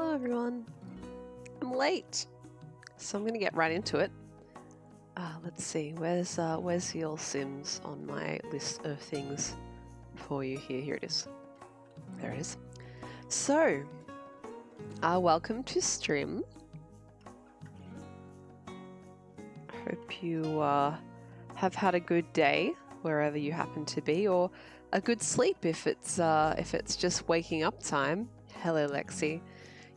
Hello everyone. I'm late, so I'm gonna get right into it. Let's see, where's your Sims on my list of things for you here? Here it is. There it is. So, welcome to stream. Hope you have had a good day wherever you happen to be, or a good sleep if it's just waking up time. Hello, Lexi.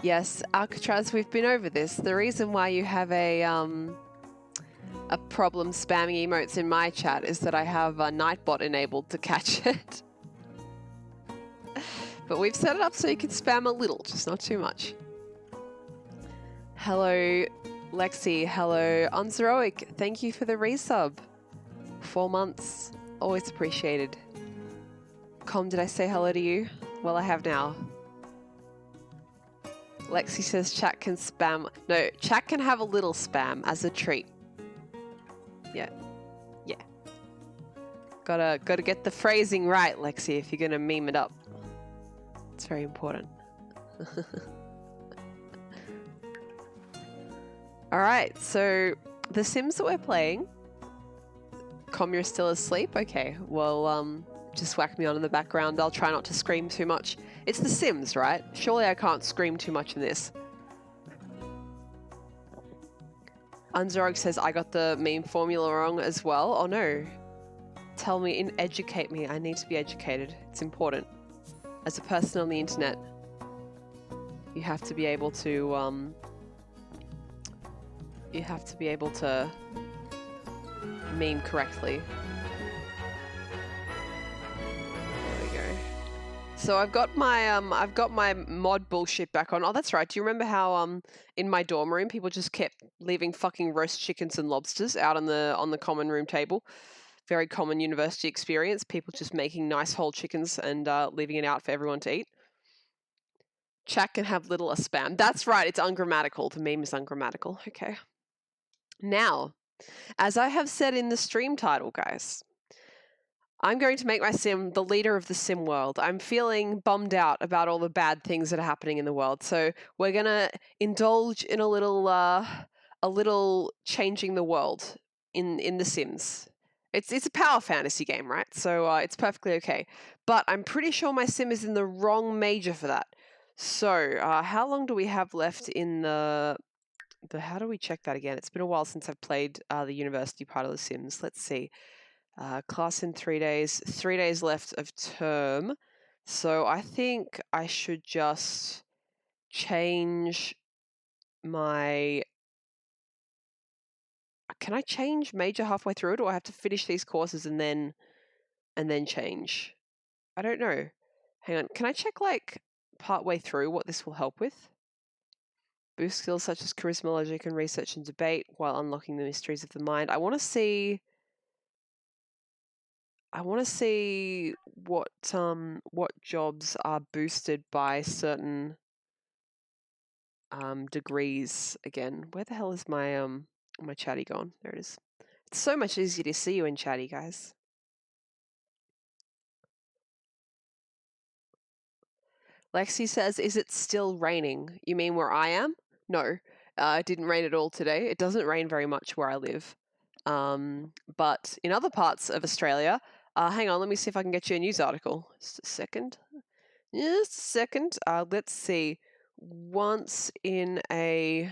Yes, Alcatraz, we've been over this. The reason why you have a problem spamming emotes in my chat is that I have a Nightbot enabled to catch it. But we've set it up so you can spam a little, just not too much. Hello, Lexi. Hello, Unzeroic. Thank you for the resub. 4 months. Always appreciated. Com, did I say hello to you? Well, I have now. Lexi says chat can spam. No, chat can have a little spam as a treat. Yeah. Yeah. Gotta get the phrasing right, Lexi, if you're gonna meme it up. It's very important. Alright, so the Sims that we're playing. Com, you're still asleep? Okay, well, just whack me on in the background. I'll try not to scream too much. It's The Sims, right? Surely I can't scream too much in this. Unzorog says I got the meme formula wrong as well. Oh no. Tell me, educate me. I need to be educated. It's important. As a person on the internet, you have to be able to, meme correctly. There we go. So I've got my mod bullshit back on. Oh, that's right. Do you remember how in my dorm room people just kept leaving fucking roast chickens and lobsters out on the common room table? Very common university experience. People just making nice whole chickens and leaving it out for everyone to eat. Chat can have little a spam. That's right. It's ungrammatical. The meme is ungrammatical. Okay. Now, as I have said in the stream title, guys, I'm going to make my sim the leader of the sim world. I'm feeling bummed out about all the bad things that are happening in the world. So we're going to indulge in a little changing the world in The Sims. It's a power fantasy game, right? So it's perfectly okay. But I'm pretty sure my sim is in the wrong major for that. So how long do we have left in the how do we check that again? It's been a while since I've played the university part of The Sims. Let's see. Class in 3 days. 3 days left of term. So I think I should just change my... Can I change major halfway through it, or I have to finish these courses and then change? I don't know. Hang on. Can I check like partway through what this will help with? Boost skills such as charisma, logic, and research and debate while unlocking the mysteries of the mind. I want to see what jobs are boosted by certain degrees again. Where the hell is my my chatty gone? There it is. It's so much easier to see you in chatty, guys. Lexi says, is it still raining? You mean where I am? No, it didn't rain at all today. It doesn't rain very much where I live. But in other parts of Australia, hang on, let me see if I can get you a news article. Just a second. Just a second. Let's see. Once in a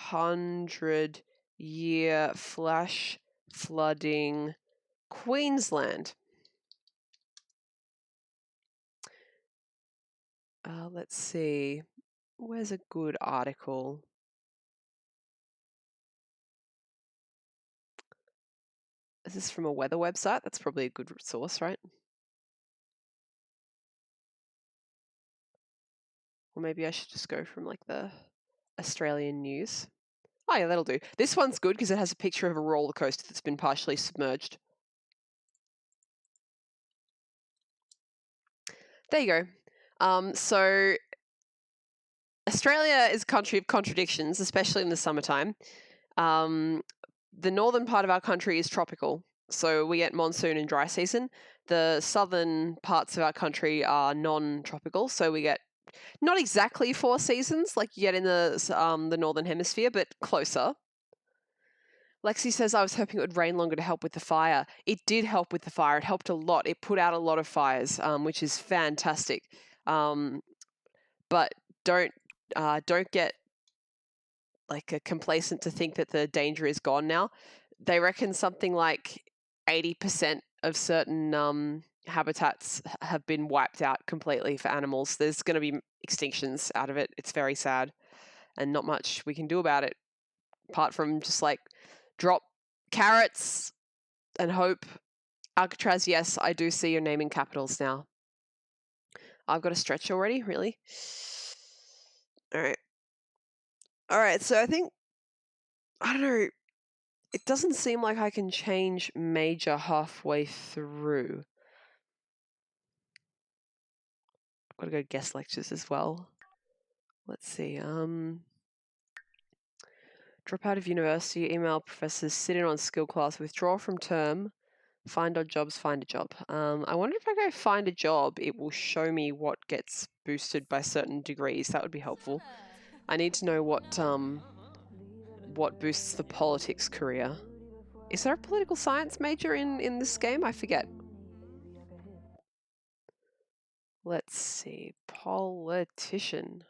100-year flash flooding Queensland. Let's see. Where's a good article? Is this from a weather website? That's probably a good source, right? Or maybe I should just go from like the Australian news. Oh yeah, that'll do. This one's good because it has a picture of a roller coaster that's been partially submerged. There you go. So Australia is a country of contradictions, especially in the summertime. The northern part of our country is tropical, so we get monsoon and dry season. The southern parts of our country are non-tropical, so we get not exactly 4 seasons like you get in the Northern Hemisphere, but closer. Lexi says, I was hoping it would rain longer to help with the fire. It did help with the fire. It helped a lot. It put out a lot of fires, which is fantastic. But don't get like complacent to think that the danger is gone now. They reckon something like 80% of certain habitats have been wiped out completely for animals. There's going to be extinctions out of it. It's very sad, and not much we can do about it apart from just like drop carrots and hope. Alcatraz, yes, I do see your name in capitals now. I've got a stretch already, really? All right, so I think, I don't know, it doesn't seem like I can change major halfway through. I've got to go guest lectures as well. Let's see. Drop out of university, email professors, sit in on skill class, withdraw from term, find odd jobs, find a job. I wonder if I go find a job, it will show me what gets boosted by certain degrees. That would be helpful. I need to know what boosts the politics career. Is there a political science major in this game? I forget. Let's see. Politician.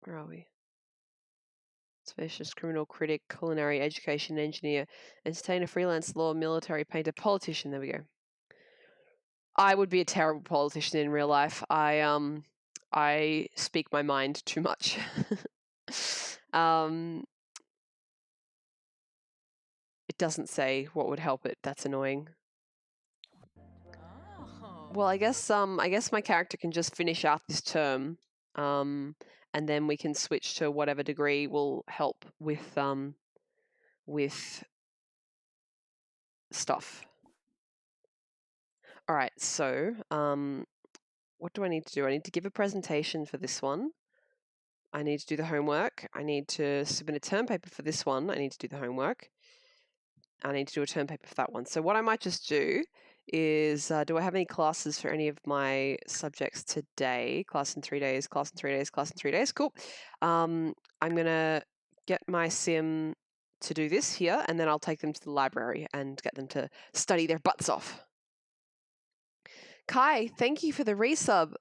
Where are we? Specialist criminal critic, culinary, education engineer, entertainer, freelance law, military, painter, politician. There we go. I would be a terrible politician in real life. I speak my mind too much. It doesn't say what would help it. That's annoying. Well, I guess my character can just finish out this term, and then we can switch to whatever degree will help with stuff. All right, so what do I need to do? I need to give a presentation for this one. I need to do the homework. I need to submit a term paper for this one. I need to do the homework. I need to do a term paper for that one. So what I might just do is, do I have any classes for any of my subjects today? Class in 3 days, class in 3 days, class in 3 days. Cool. I'm going to get my sim to do this here, and then I'll take them to the library and get them to study their butts off. Kai, thank you for the resub.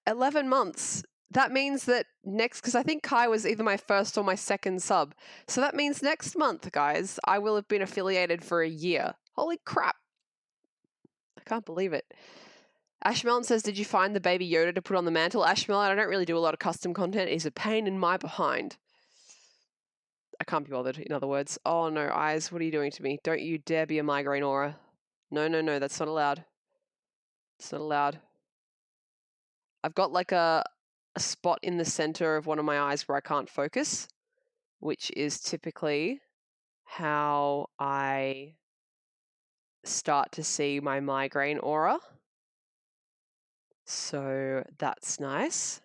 11 months. That means that because I think Kai was either my first or my second sub. So that means next month, guys, I will have been affiliated for a year. Holy crap. I can't believe it. Ashmelon says, did you find the baby Yoda to put on the mantle? Ashmelon, I don't really do a lot of custom content. He's a pain in my behind. I can't be bothered, in other words. Oh no, eyes, what are you doing to me? Don't you dare be a migraine aura. No, that's not allowed. It's not allowed. I've got like a spot in the center of one of my eyes where I can't focus, which is typically how I start to see my migraine aura. So that's nice.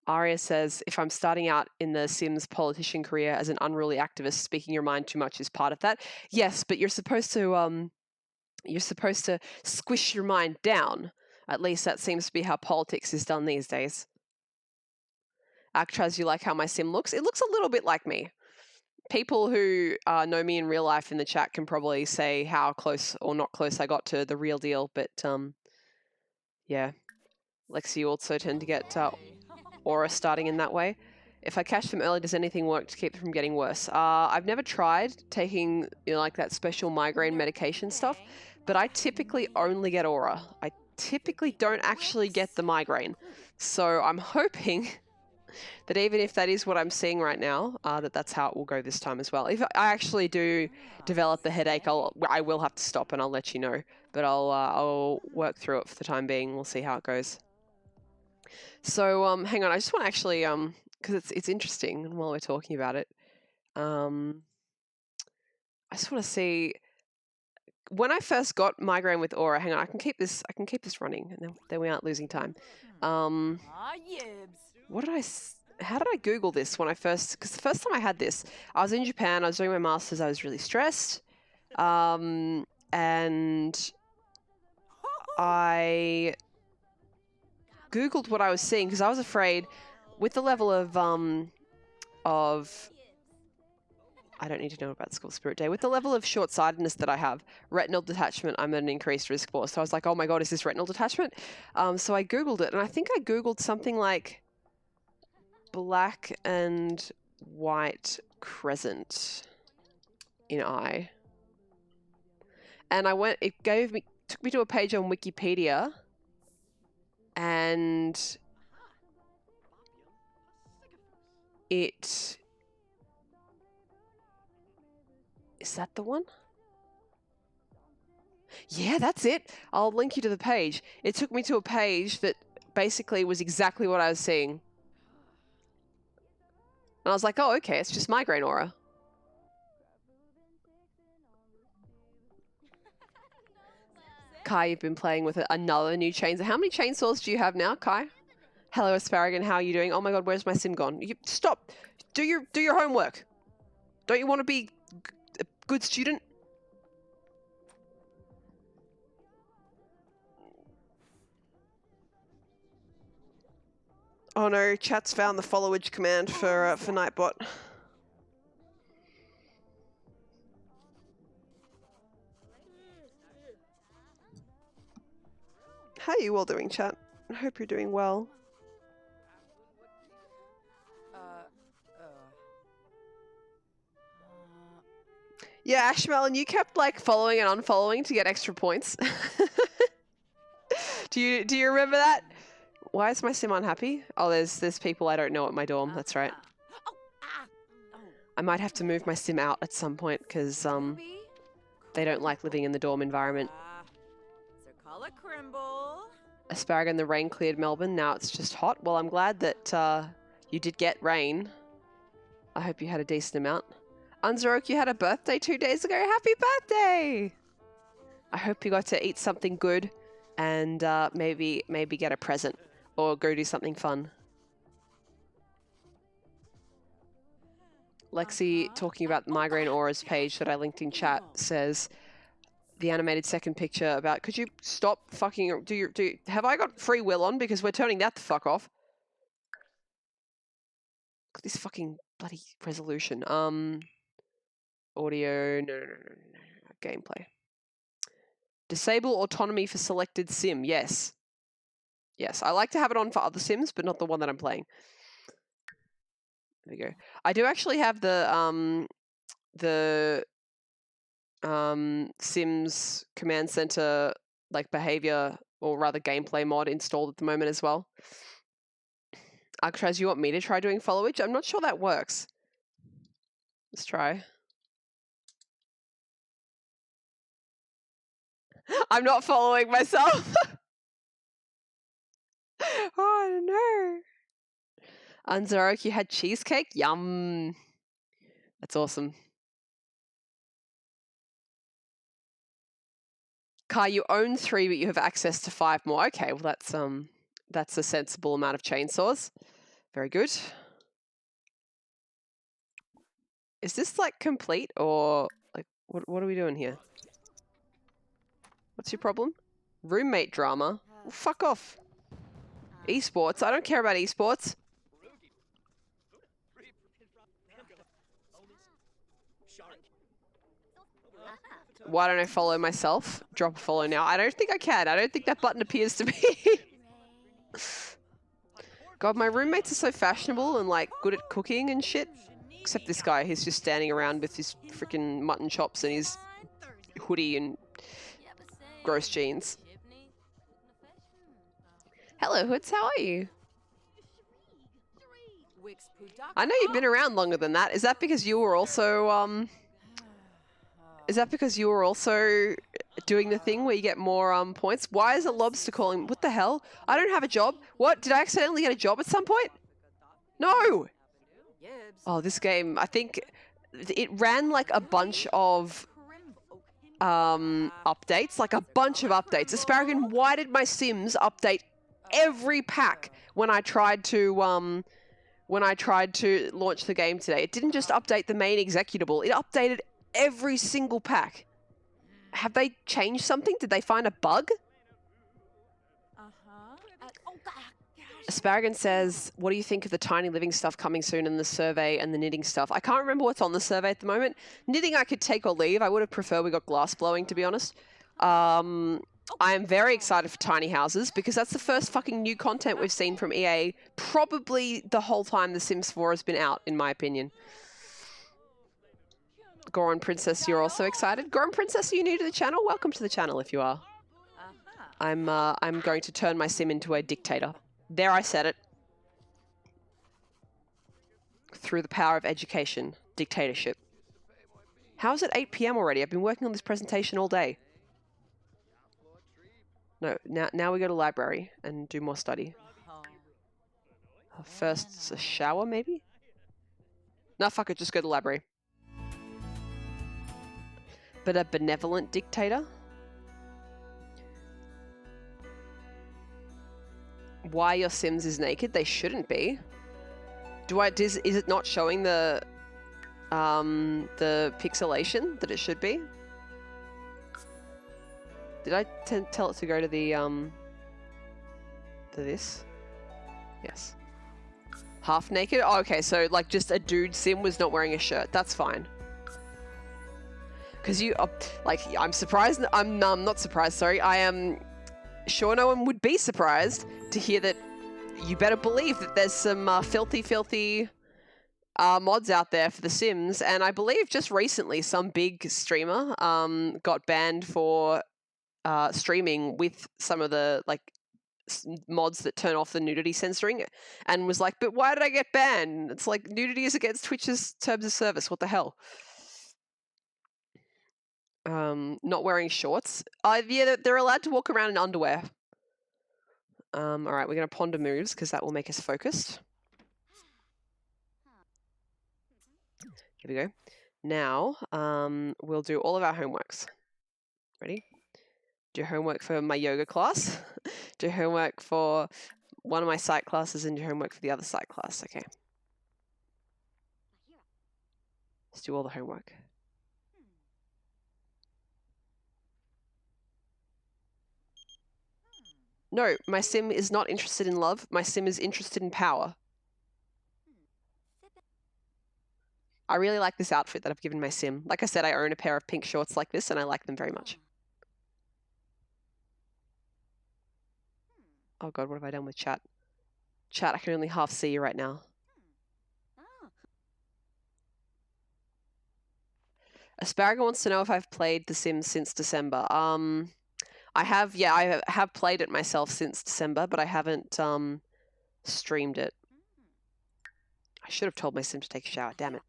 Aria says, if I'm starting out in the Sims politician career as an unruly activist, speaking your mind too much is part of that. Yes, but you're supposed to squish your mind down. At least that seems to be how politics is done these days. Actraz, you like how my sim looks? It looks a little bit like me. People who know me in real life in the chat can probably say how close or not close I got to the real deal, but yeah. Lexi, you also tend to get aura starting in that way. If I catch them early, does anything work to keep them from getting worse? I've never tried taking like that special migraine medication stuff, but I typically only get aura. I typically don't actually get the migraine. So I'm hoping that even if that is what I'm seeing right now, that's how it will go this time as well. If I actually do develop the headache, I will have to stop and I'll let you know. But I'll work through it for the time being. We'll see how it goes. So hang on, I just want to actually because it's interesting, and while we're talking about it, I just want to see when I first got migraine with aura. Hang on, I can keep this running, and then we aren't losing time. What did how did I Google this when I first? Because the first time I had this, I was in Japan. I was doing my masters. I was really stressed, and I Googled what I was seeing because I was afraid with the level of I don't need to know about School Spirit Day. With the level of short-sightedness that I have, retinal detachment, I'm at an increased risk for. So I was like, oh my God, is this retinal detachment? So I Googled it, and I think I Googled something like black and white crescent in eye. And I went, took me to a page on Wikipedia, and is that the one? Yeah, that's it. I'll link you to the page. It took me to a page that basically was exactly what I was seeing. And I was like, oh, okay, it's just migraine aura. Kai, you've been playing with another new chainsaw. How many chainsaws do you have now, Kai? Hello, Asparagus. How are you doing? Oh my God, where's my sim gone? Stop. Do your homework. Don't you want to be a good student? Oh no, chat's found the followage command for Nightbot. How are you all doing, chat? I hope you're doing well. Yeah, Ashmelon, you kept like following and unfollowing to get extra points. Do you remember that? Why is my sim unhappy? Oh, there's people I don't know at my dorm. That's right. I might have to move my sim out at some point because they don't like living in the dorm environment. Asparagus and the rain cleared Melbourne. Now it's just hot. Well, I'm glad that you did get rain. I hope you had a decent amount. Unzarok, you had a birthday 2 days ago. Happy birthday! I hope you got to eat something good and maybe get a present or go do something fun. Lexi, talking about the Migraine Auras page that I linked in chat, says the animated second picture about, could you stop fucking, have I got free will on? Because we're turning that the fuck off. This fucking bloody resolution. Audio, no, gameplay. Disable autonomy for selected sim, yes. Yes, I like to have it on for other sims, but not the one that I'm playing. There we go. I do actually have the Sims Command Center like behavior or rather gameplay mod installed at the moment as well. Arctraz, you want me to try doing followage? I'm not sure that works. Let's try. I'm not following myself. Oh no. Unzarok, you had cheesecake? Yum. That's awesome. Kai, you own 3, but you have access to 5 more. Okay, well that's a sensible amount of chainsaws. Very good. Is this like complete or like what are we doing here? What's your problem? Roommate drama? Well, fuck off. Esports? I don't care about esports. Why don't I follow myself? Drop a follow now. I don't think I can. I don't think that button appears to me. God, my roommates are so fashionable and like good at cooking and shit. Except this guy, he's just standing around with his freaking mutton chops and his hoodie and gross jeans. Hello, Hoods, how are you? I know you've been around longer than that. Is that because you were also, Is that because you were also doing the thing where you get more points? Why is a lobster calling? What the hell? I don't have a job. What? Did I accidentally get a job at some point? No! Oh, this game, I think it ran like a bunch of updates, like a bunch of updates. Asparagus, why did my Sims update every pack when I tried to launch the game today? It didn't just update the main executable, it updated every single pack. Have they changed something? Did they find a bug? Asparagan says, what do you think of the tiny living stuff coming soon and the survey and the knitting stuff? I can't remember what's on the survey at the moment. Knitting I could take or leave. I would have preferred we got glass blowing, to be honest. I am very excited for tiny houses because that's the first fucking new content we've seen from EA probably the whole time The Sims 4 has been out, in my opinion. Goron Princess, you're also excited? Goron Princess, are you new to the channel? Welcome to the channel if you are. I'm going to turn my sim into a dictator. There, I said it. Through the power of education, dictatorship. How is it 8 p.m. already? I've been working on this presentation all day. No, now we go to library and do more study. First, a shower, maybe? No, fuck it, just go to the library. But a benevolent dictator? Why your Sims is naked? They shouldn't be. Is it not showing the pixelation that it should be? Did I tell it to go to the to this? Yes. Half naked? Oh, okay, so like just a dude sim was not wearing a shirt. That's fine. Because you, like, I'm surprised. I'm not surprised. Sorry, I am sure no one would be surprised to hear that. You better believe that there's some filthy mods out there for The Sims, and I believe just recently some big streamer got banned for streaming with some of the like mods that turn off the nudity censoring, and was like, "But why did I get banned?" It's like nudity is against Twitch's terms of service. What the hell? Not wearing shorts. Yeah, they're allowed to walk around in underwear. All right, we're going to ponder moves because that will make us focused. Here we go. Now, we'll do all of our homeworks. Ready? Do homework for my yoga class. Do homework for one of my psych classes and do homework for the other psych class. Okay. Let's do all the homework. No, my sim is not interested in love. My sim is interested in power. I really like this outfit that I've given my sim. Like I said, I own a pair of pink shorts like this and I like them very much. Oh god, what have I done with chat? Chat, I can only half see you right now. Asparagus wants to know if I've played The Sims since December. I have played it myself since December, but I haven't streamed it. I should have told my sim to take a shower, damn it.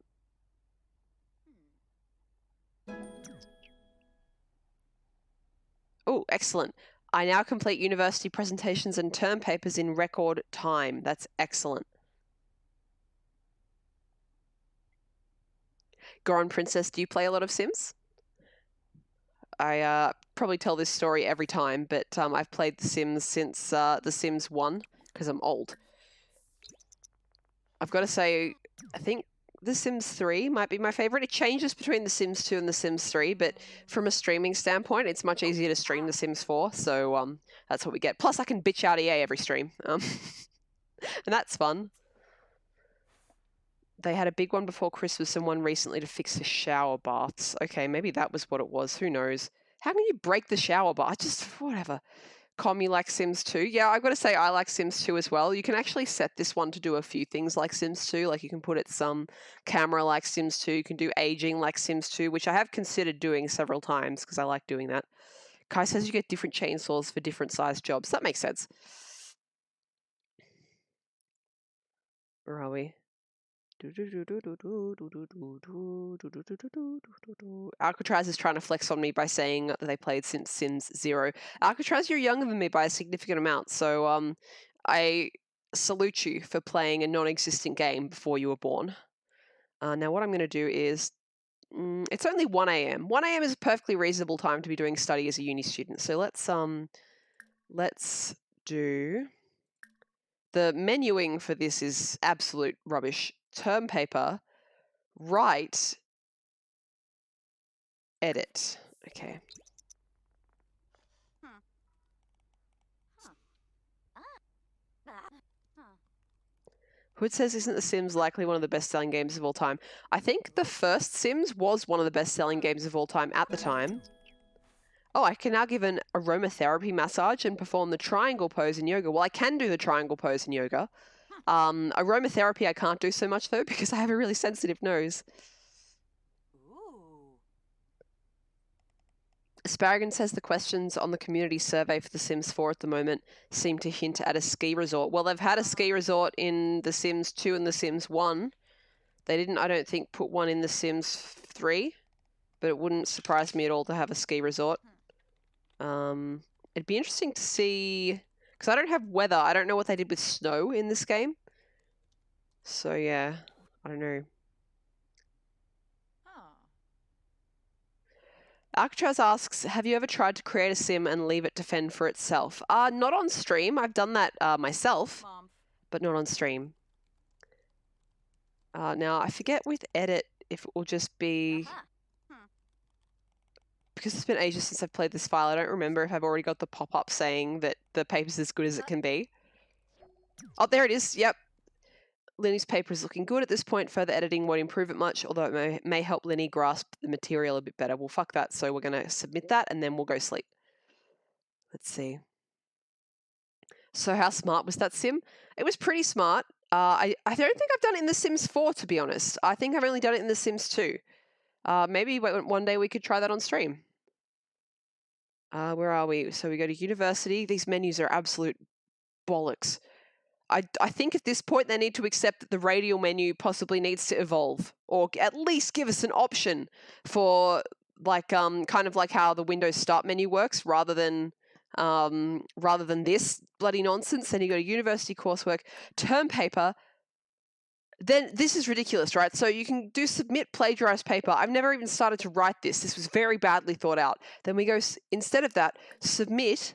Oh, excellent. I now complete university presentations and term papers in record time. That's excellent. Goron Princess, do you play a lot of Sims? I probably tell this story every time, but I've played The Sims since The Sims 1, because I'm old. I've got to say, I think The Sims 3 might be my favorite. It changes between The Sims 2 and The Sims 3, but from a streaming standpoint, it's much easier to stream The Sims 4, so that's what we get. Plus, I can bitch out EA every stream, and that's fun. They had a big one before Christmas and one recently to fix the shower baths. Okay, maybe that was what it was. Who knows? How can you break the shower bath? Just whatever. Com, you like Sims 2? Yeah, I've got to say I like Sims 2 as well. You can actually set this one to do a few things like Sims 2. Like you can put it some camera like Sims 2. You can do aging like Sims 2, which I have considered doing several times because I like doing that. Kai says you get different chainsaws for different sized jobs. That makes sense. Where are we? Alcatraz is trying to flex on me by saying that they played since Sims 0. Alcatraz, you're younger than me by a significant amount, so I salute you for playing a non-existent game before you were born. Now what I'm going to do is, it's only 1 a.m. 1 a.m. is a perfectly reasonable time to be doing study as a uni student, so let's do... The menuing for this is absolute rubbish. Term paper, write, edit. Okay. Hood says, isn't The Sims likely one of the best-selling games of all time? I think the first Sims was one of the best-selling games of all time at the time. Oh, I can now give an aromatherapy massage and perform the triangle pose in yoga. Well, I can do the triangle pose in yoga. Aromatherapy I can't do so much, though, because I have a really sensitive nose. Asparagan says the questions on the community survey for The Sims 4 at the moment seem to hint at a ski resort. Well, they've had a ski resort in The Sims 2 and The Sims 1. They didn't, I don't think, put one in The Sims 3, but it wouldn't surprise me at all to have a ski resort. It'd be interesting to see, because I don't have weather. I don't know what they did with snow in this game. So, yeah, I don't know. Alcatraz asks, have you ever tried to create a sim and leave it to fend for itself? Not on stream. I've done that myself, but not on stream. Now, I forget with edit if it will just be... Because it's been ages since I've played this file, I don't remember if I've already got the pop-up saying that the paper's as good as it can be. Oh, there it is. Yep. Linnie's paper is looking good at this point. Further editing won't improve it much, although it may help Linnie grasp the material a bit better. Well, fuck that. So we're going to submit that and then we'll go sleep. Let's see. So how smart was that sim? It was pretty smart. I don't think I've done it in The Sims 4, to be honest. I think I've only done it in The Sims 2. Maybe one day we could try that on stream. Where are we? So we go to university. These menus are absolute bollocks. I think at this point they need to accept that the radial menu possibly needs to evolve, or at least give us an option for like kind of like how the Windows Start menu works, rather than this bloody nonsense. Then you go to university coursework, term paper. Then this is ridiculous, right? So you can do submit plagiarized paper. I've never even started to write this. This was very badly thought out. Then we go, instead of that, submit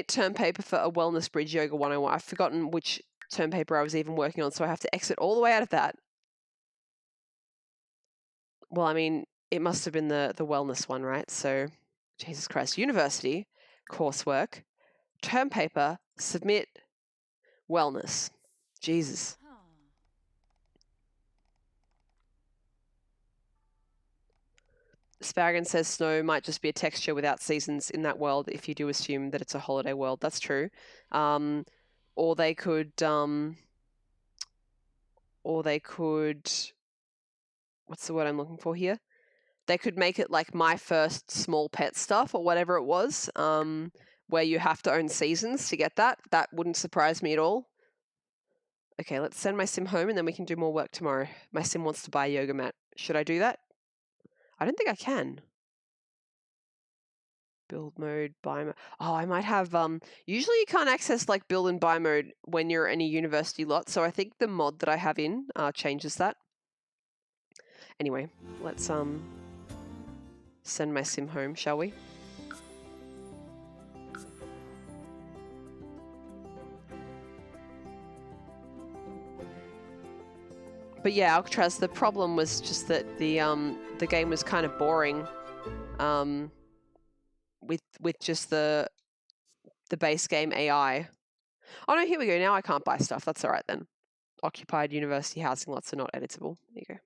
term paper for a wellness bridge yoga 101. I've forgotten which term paper I was even working on, so I have to exit all the way out of that. Well, I mean, it must have been the wellness one, right? So, Jesus Christ, university, coursework, term paper, submit, wellness. Jesus. Sparagon says snow might just be a texture without seasons in that world if you do assume that it's a holiday world. That's true. Or they could, what's the word I'm looking for here? They could make it like My First Small Pet Stuff or whatever it was, where you have to own seasons to get that. That wouldn't surprise me at all. Okay, let's send my sim home and then we can do more work tomorrow. My sim wants to buy a yoga mat. Should I do that? I don't think I can. Build mode, buy mode. Oh, I might have, usually you can't access like build and buy mode when you're in a university lot. So I think the mod that I have in changes that. Anyway, let's send my sim home, shall we? But yeah, Alcatraz, the problem was just that the game was kind of boring, with just the base game AI. Oh no, here we go. Now I can't buy stuff. That's all right then. Occupied university housing lots are not editable. There you go.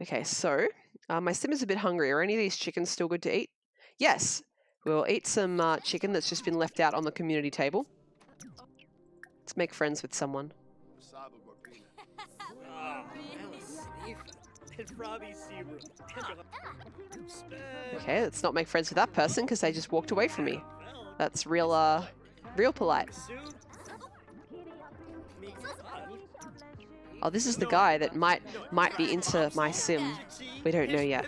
Okay, so my sim is a bit hungry. Are any of these chickens still good to eat? Yes. We'll eat some chicken that's just been left out on the community table. Let's make friends with someone. Okay, let's not make friends with that person because they just walked away from me. That's real polite. Oh, this is the guy that might be into my sim. We don't know yet.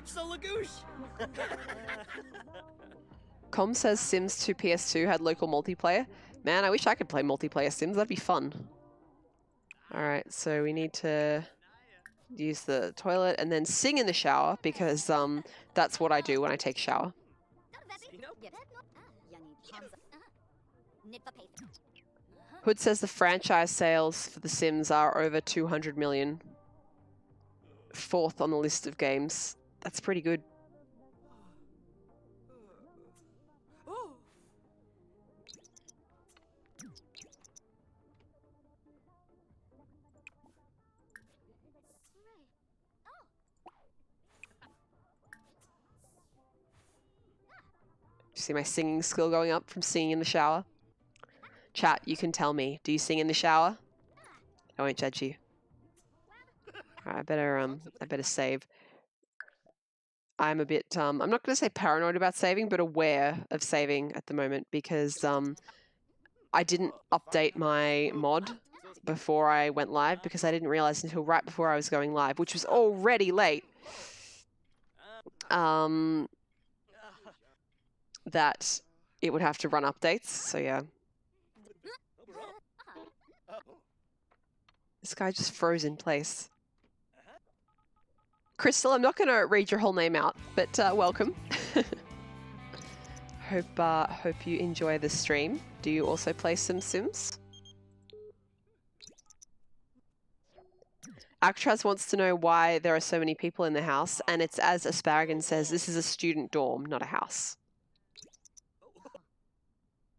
Com says Sims 2 PS2 had local multiplayer. Man, I wish I could play multiplayer Sims. That'd be fun. Alright, so we need to use the toilet and then sing in the shower because that's what I do when I take a shower. Hood says the franchise sales for The Sims are over 200 million. Fourth on the list of games. That's pretty good. You see my singing skill going up from singing in the shower? Chat, you can tell me. Do you sing in the shower? I won't judge you. All right, I better save. I'm a bit, I'm not going to say paranoid about saving, but aware of saving at the moment because I didn't update my mod before I went live because I didn't realize until right before I was going live, which was already late, that it would have to run updates. So yeah. This guy just froze in place. Crystal, I'm not going to read your whole name out, but welcome. Hope you enjoy the stream. Do you also play some Sims? Actraz wants to know why there are so many people in the house, and it's as Asparagan says, this is a student dorm, not a house.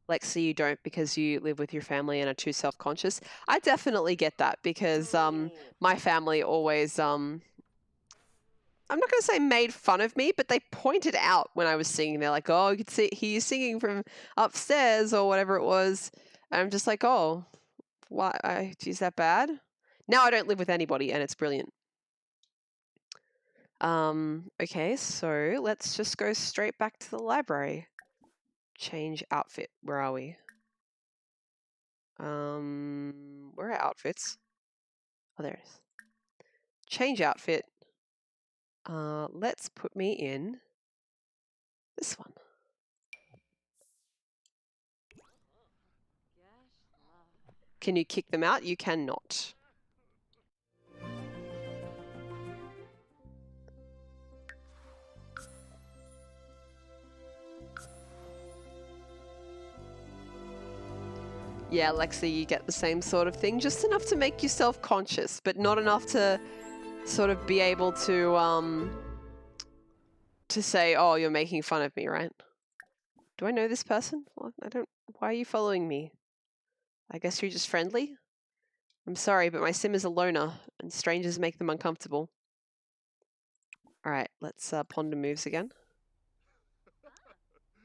Lexi, you don't because you live with your family and are too self-conscious. I definitely get that because my family always, I'm not going to say made fun of me, but they pointed out when I was singing. They're like, oh, you can hear you singing from upstairs or whatever it was. And I'm just like, oh, why? Is that bad? Now I don't live with anybody and it's brilliant. Okay, so let's just go straight back to the library. Change outfit. Where are we? Where are outfits? Oh, there it is. Change outfit. Let's put me in this one. Can you kick them out? You cannot. Yeah, Lexi, you get the same sort of thing, just enough to make you self-conscious, but not enough to sort of be able to say, oh, you're making fun of me, right? Do I know this person? Well, I don't. Why are you following me? I guess you're just friendly? I'm sorry, but my sim is a loner, and strangers make them uncomfortable. Alright, let's ponder moves again.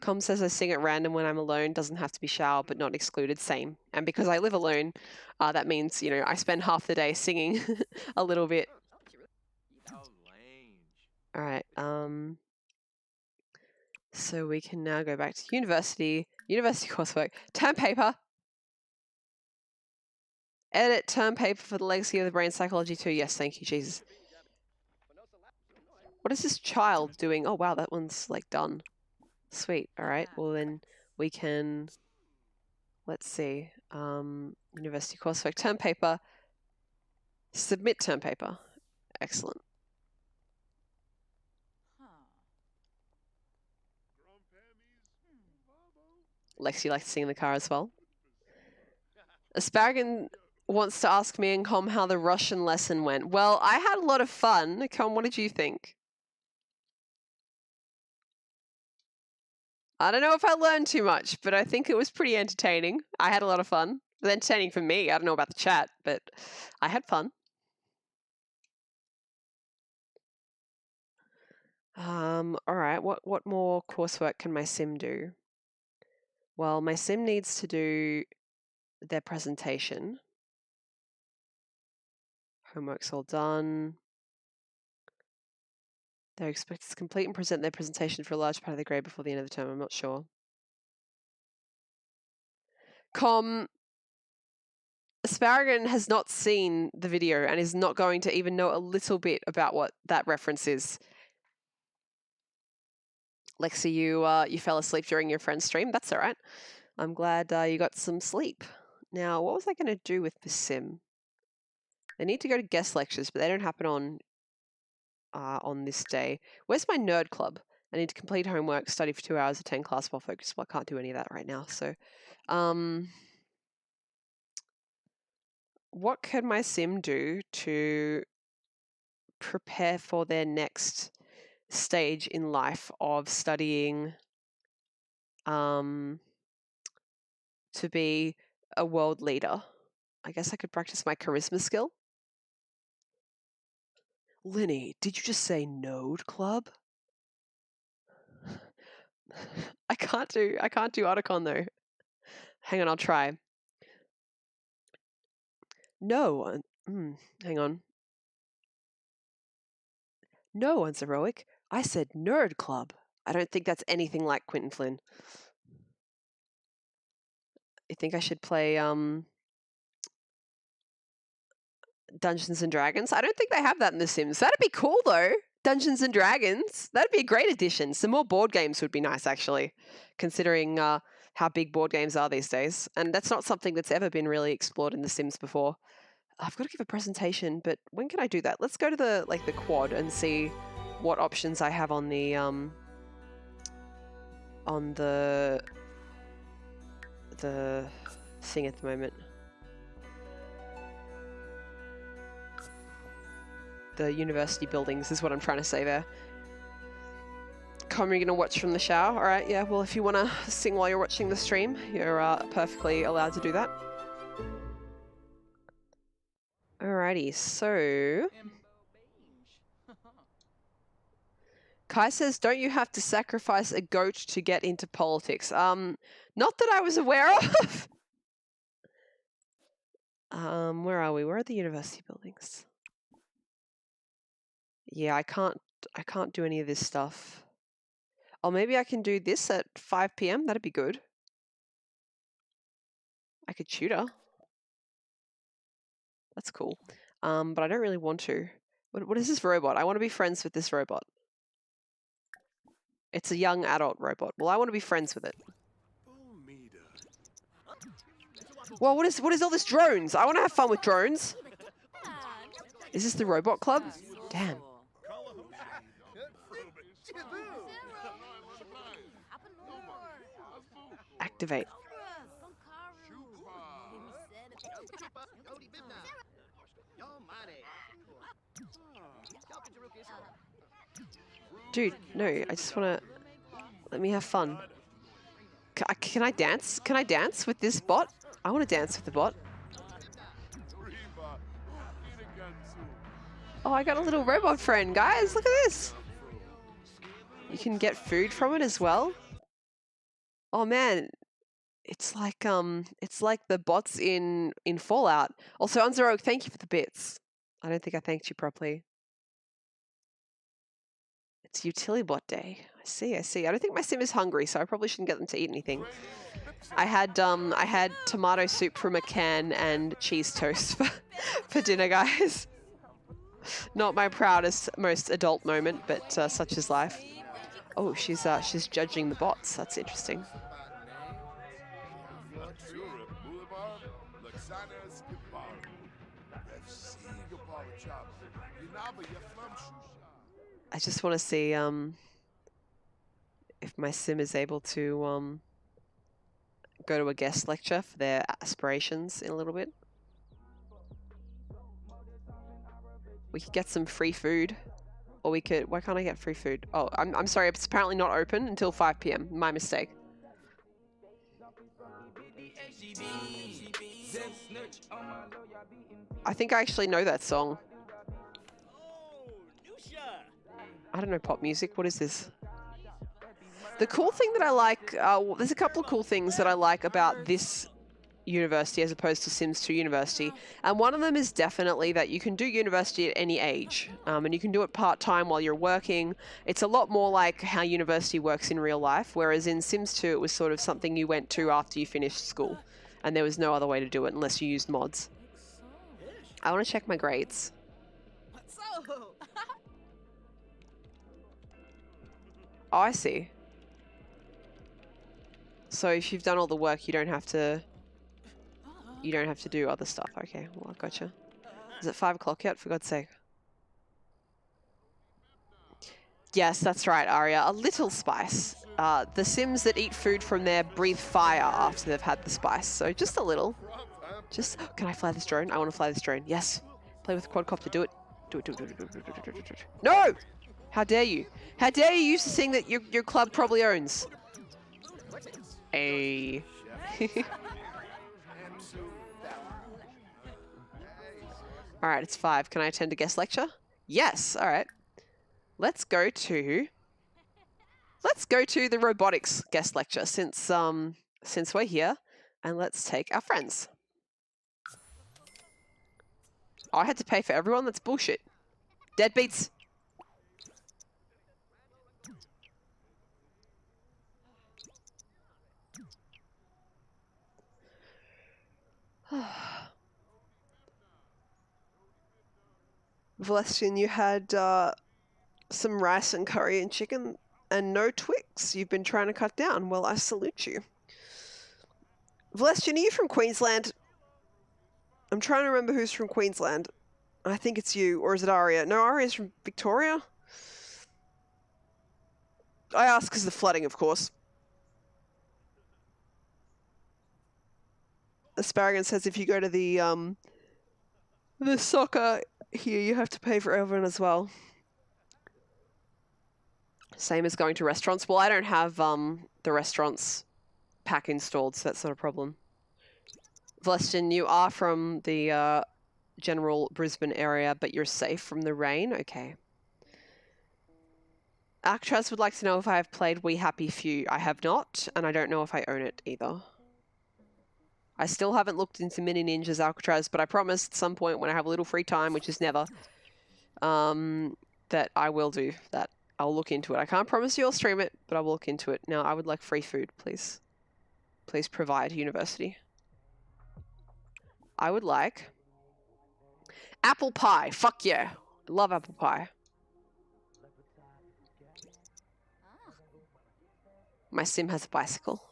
Com says I sing at random when I'm alone, doesn't have to be shower, but not excluded, same. And because I live alone, that means, you know, I spend half the day singing a little bit. Alright, so we can now go back to university coursework, term paper. Edit term paper for the Legacy of the Brain Psychology 2. Yes, thank you, Jesus. What is this child doing? Oh, wow, that one's, like, done. Sweet. All right. Well, then we can, let's see, university coursework, term paper, submit term paper. Excellent. Lexi likes to sing in the car as well. Asparagan wants to ask me and Com how the Russian lesson went. Well, I had a lot of fun. Com, what did you think? I don't know if I learned too much, but I think it was pretty entertaining. I had a lot of fun. It was entertaining for me. I don't know about the chat, but I had fun. All right. What more coursework can my sim do? Well, my sim needs to do their presentation. Homework's all done. They're expected to complete and present their presentation for a large part of the grade before the end of the term. I'm not sure. Asparagan has not seen the video and is not going to even know a little bit about what that reference is. Lexi, you fell asleep during your friend's stream. That's all right. I'm glad you got some sleep. Now, what was I going to do with the sim? They need to go to guest lectures, but they don't happen on this day. Where's my nerd club? I need to complete homework, study for 2 hours, attend class while focused. Well, I can't do any of that right now. So, what could my sim do to prepare for their next stage in life of studying to be a world leader? I guess I could practice my charisma skill. Linnie, did you just say node club? I can't do Otacon though. Hang on, I'll try. No. Hang on. No one's heroic. I said nerd club. I don't think that's anything like Quentin Flynn. You think I should play Dungeons and Dragons? I don't think they have that in The Sims. That'd be cool though. Dungeons and Dragons. That'd be a great addition. Some more board games would be nice actually, considering how big board games are these days. And that's not something that's ever been really explored in The Sims before. I've got to give a presentation, but when can I do that? Let's go to the quad and see what options I have on the thing at the moment. The university buildings is what I'm trying to say there. Come, you're gonna watch from the shower? All right, yeah. Well, if you want to sing while you're watching the stream, you're perfectly allowed to do that. Alrighty, so Kai says, don't you have to sacrifice a goat to get into politics? Not that I was aware of. Where are we? Where are the university buildings? Yeah, I can't do any of this stuff. Oh, maybe I can do this at 5 p.m. That'd be good. I could tutor. That's cool. But I don't really want to. What is this robot? I want to be friends with this robot. It's a young adult robot. Well, I want to be friends with it. Well, what is all this drones? I want to have fun with drones. Is this the robot club? Damn. Activate. Dude, no, I just want to... Let me have fun. Can I dance? Can I dance with this bot? I want to dance with the bot. Oh, I got a little robot friend, guys. Look at this. You can get food from it as well. Oh man, it's like the bots in Fallout. Also, Unzero, thank you for the bits. I don't think I thanked you properly. It's utility bot day. I see. I don't think my sim is hungry, so I probably shouldn't get them to eat anything. I had tomato soup from a can and cheese toast for dinner, guys. Not my proudest, most adult moment, but such is life. Oh, she's judging the bots. That's interesting. I just want to see if my sim is able to go to a guest lecture for their aspirations in a little bit. We could get some free food, or we could... Why can't I get free food? Oh, I'm sorry. It's apparently not open until 5 p.m. My mistake. I think I actually know that song. I don't know pop music. What is this? The cool thing that I like... there's a couple of cool things that I like about this university as opposed to Sims 2 University, and one of them is definitely that you can do university at any age, and you can do it part-time while you're working. It's a lot more like how university works in real life, whereas in Sims 2 it was sort of something you went to after you finished school, and there was no other way to do it unless you used mods. I want to check my grades. Oh, I see. So if you've done all the work, you don't have to do other stuff. Okay, well, I gotcha. Is it 5 o'clock yet? For God's sake. Yes, that's right, Aria. A little spice. The Sims that eat food from there breathe fire after they've had the spice. So just a little. Just... Can I fly this drone? I want to fly this drone. Yes. Play with the quadcopter. Do it. Do it. No! How dare you? How dare you use the thing that your club probably owns? Hey. All right, it's 5. Can I attend a guest lecture? Yes. All right. Let's go to let's go to the robotics guest lecture since we're here, and let's take our friends. Oh, I had to pay for everyone? That's bullshit. Deadbeats. Valestian, you had some rice and curry and chicken and no Twix. You've been trying to cut down. Well, I salute you. Valestian, are you from Queensland? I'm trying to remember who's from Queensland. I think it's you, or is it Aria? No, Aria's from Victoria. I ask because of the flooding, of course. Asparagus says if you go to the soccer here, you have to pay for everyone as well. Same as going to restaurants. Well, I don't have the restaurants pack installed, so that's not a problem. Valestian, you are from the general Brisbane area, but you're safe from the rain? Okay. Actress would like to know if I have played We Happy Few. I have not, and I don't know if I own it either. I still haven't looked into Mini Ninjas Alcatraz, but I promise at some point when I have a little free time, which is never, that I will do that. I'll look into it. I can't promise you I'll stream it, but I will look into it. Now, I would like free food, please. Please provide, university. I would like apple pie. Fuck yeah. I love apple pie. My sim has a bicycle.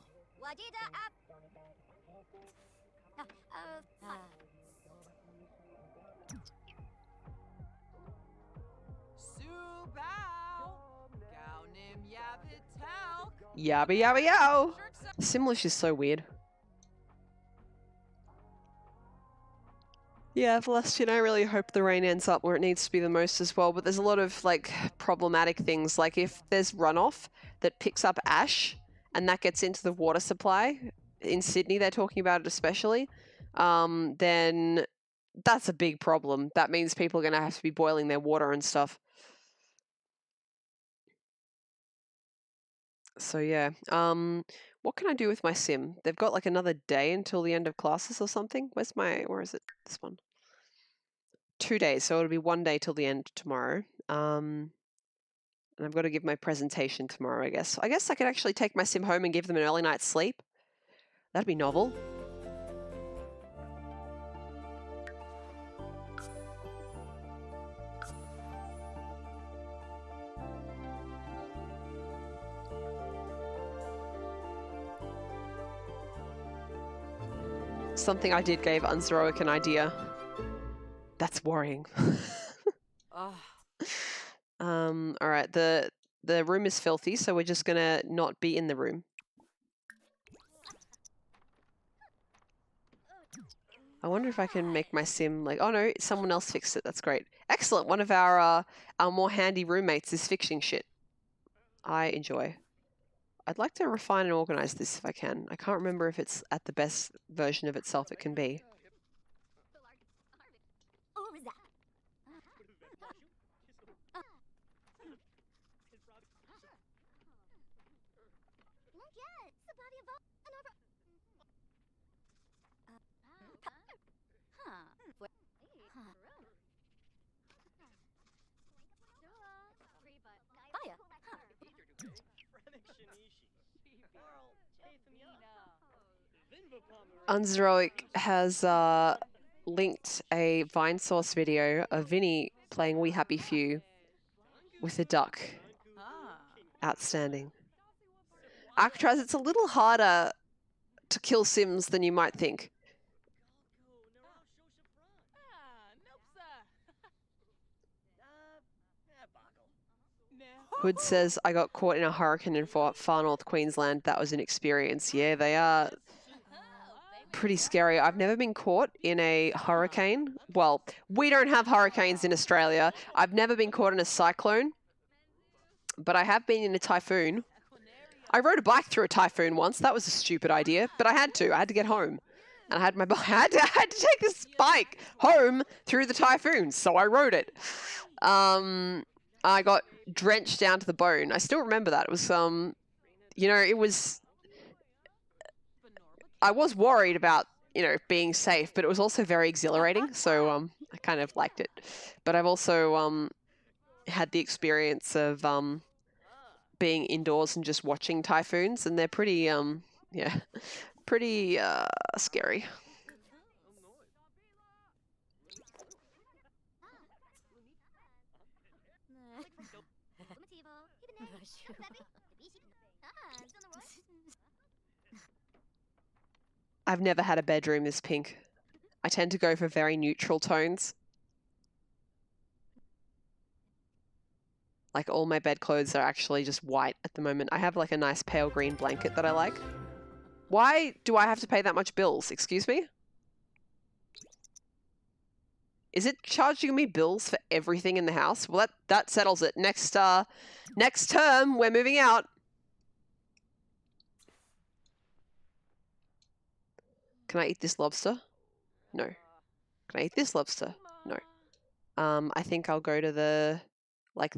Yabba yabba yow. Simlish is so weird. Yeah, Valestian, I really hope the rain ends up where it needs to be the most as well, but there's a lot of like problematic things, like if there's runoff that picks up ash and that gets into the water supply, in Sydney they're talking about it especially, then that's a big problem. That means people are going to have to be boiling their water and stuff. So yeah, what can I do with my sim? They've got like another day until the end of classes or something. Where is it? This one. 2 days, so it'll be 1 day till the end tomorrow. And I've got to give my presentation tomorrow, I guess. I guess I could actually take my sim home and give them an early night's sleep. That'd be novel. Something I did gave Unzeroic an idea. That's worrying. Alright, the room is filthy, so we're just gonna not be in the room. I wonder if I can make my sim like, oh no, someone else fixed it. That's great. Excellent. One of our more handy roommates is fixing shit. I enjoy. I'd like to refine and organize this if I can. I can't remember if it's at the best version of itself it can be. Unzeroic has linked a Vine Source video of Vinny playing We Happy Few with a duck. Outstanding. Alcatraz, it's a little harder to kill Sims than you might think. Hood says, I got caught in a hurricane in far north Queensland. That was an experience. Yeah, they are pretty scary. I've never been caught in a hurricane. Well, we don't have hurricanes in Australia. I've never been caught in a cyclone, but I have been in a typhoon. I rode a bike through a typhoon once. That was a stupid idea, but I had to. I had to get home. And I had my bike. I had to take this bike home through the typhoon, so I rode it. I got drenched down to the bone. I still remember that. It was you know, it was. I was worried about, you know, being safe, but it was also very exhilarating. So I kind of liked it. But I've also had the experience of being indoors and just watching typhoons, and they're pretty yeah, pretty scary. I've never had a bedroom this pink. I tend to go for very neutral tones. Like all my bedclothes are actually just white at the moment. I have like a nice pale green blanket that I like. Why do I have to pay that much bills? Excuse me? Is it charging me bills for everything in the house? Well, that settles it. Next term, we're moving out. Can I eat this lobster? No. Can I eat this lobster? No. I think I'll go to the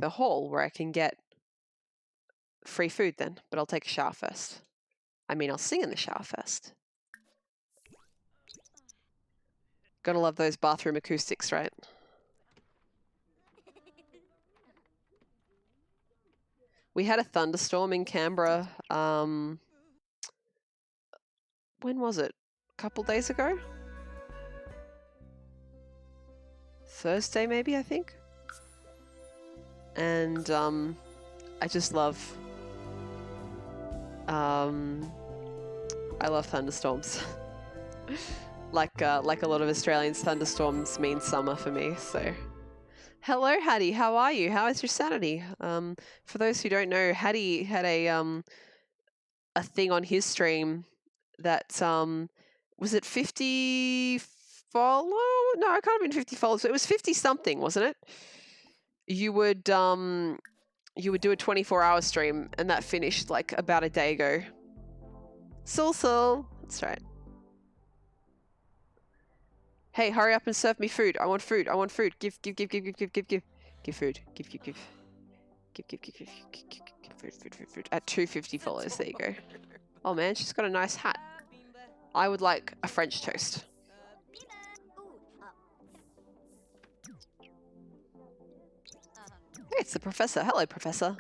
hall where I can get free food then, but I'll take a shower first. I mean, I'll sing in the shower first. Gotta love those bathroom acoustics, right? We had a thunderstorm in Canberra. When was it? A couple days ago? Thursday, maybe, I think. And I just love I love thunderstorms. like a lot of Australians, thunderstorms mean summer for me. So, hello, Hattie. How are you? How is your sanity? For those who don't know, Hattie had a thing on his stream that was it 50 follow? No, it can't have been 50 followers. It was 50 something, wasn't it? You would do a 24-hour stream, and that finished like about a day ago. Sul, that's right. Hey, hurry up and serve me food. I want food. I want food. Give food. Give food. Food. At 250 followers. There you go. Oh man, she's got a nice hat. I would like a French toast. Hey, it's the professor. Hello, professor.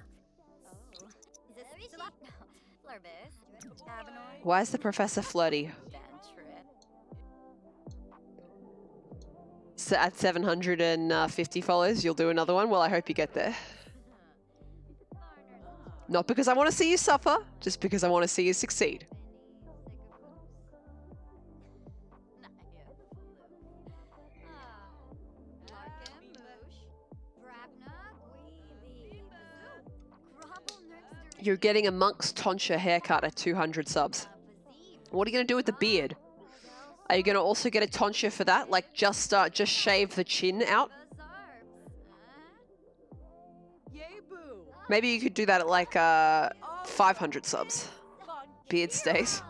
Why is the professor flirty? So at 750 followers, you'll do another one? Well, I hope you get there. Not because I want to see you suffer, just because I want to see you succeed. You're getting a monk's tonsure haircut at 200 subs. What are you going to do with the beard? Are you going to also get a tonsure for that? Like just shave the chin out? Maybe you could do that at like 500 subs. Beard stays.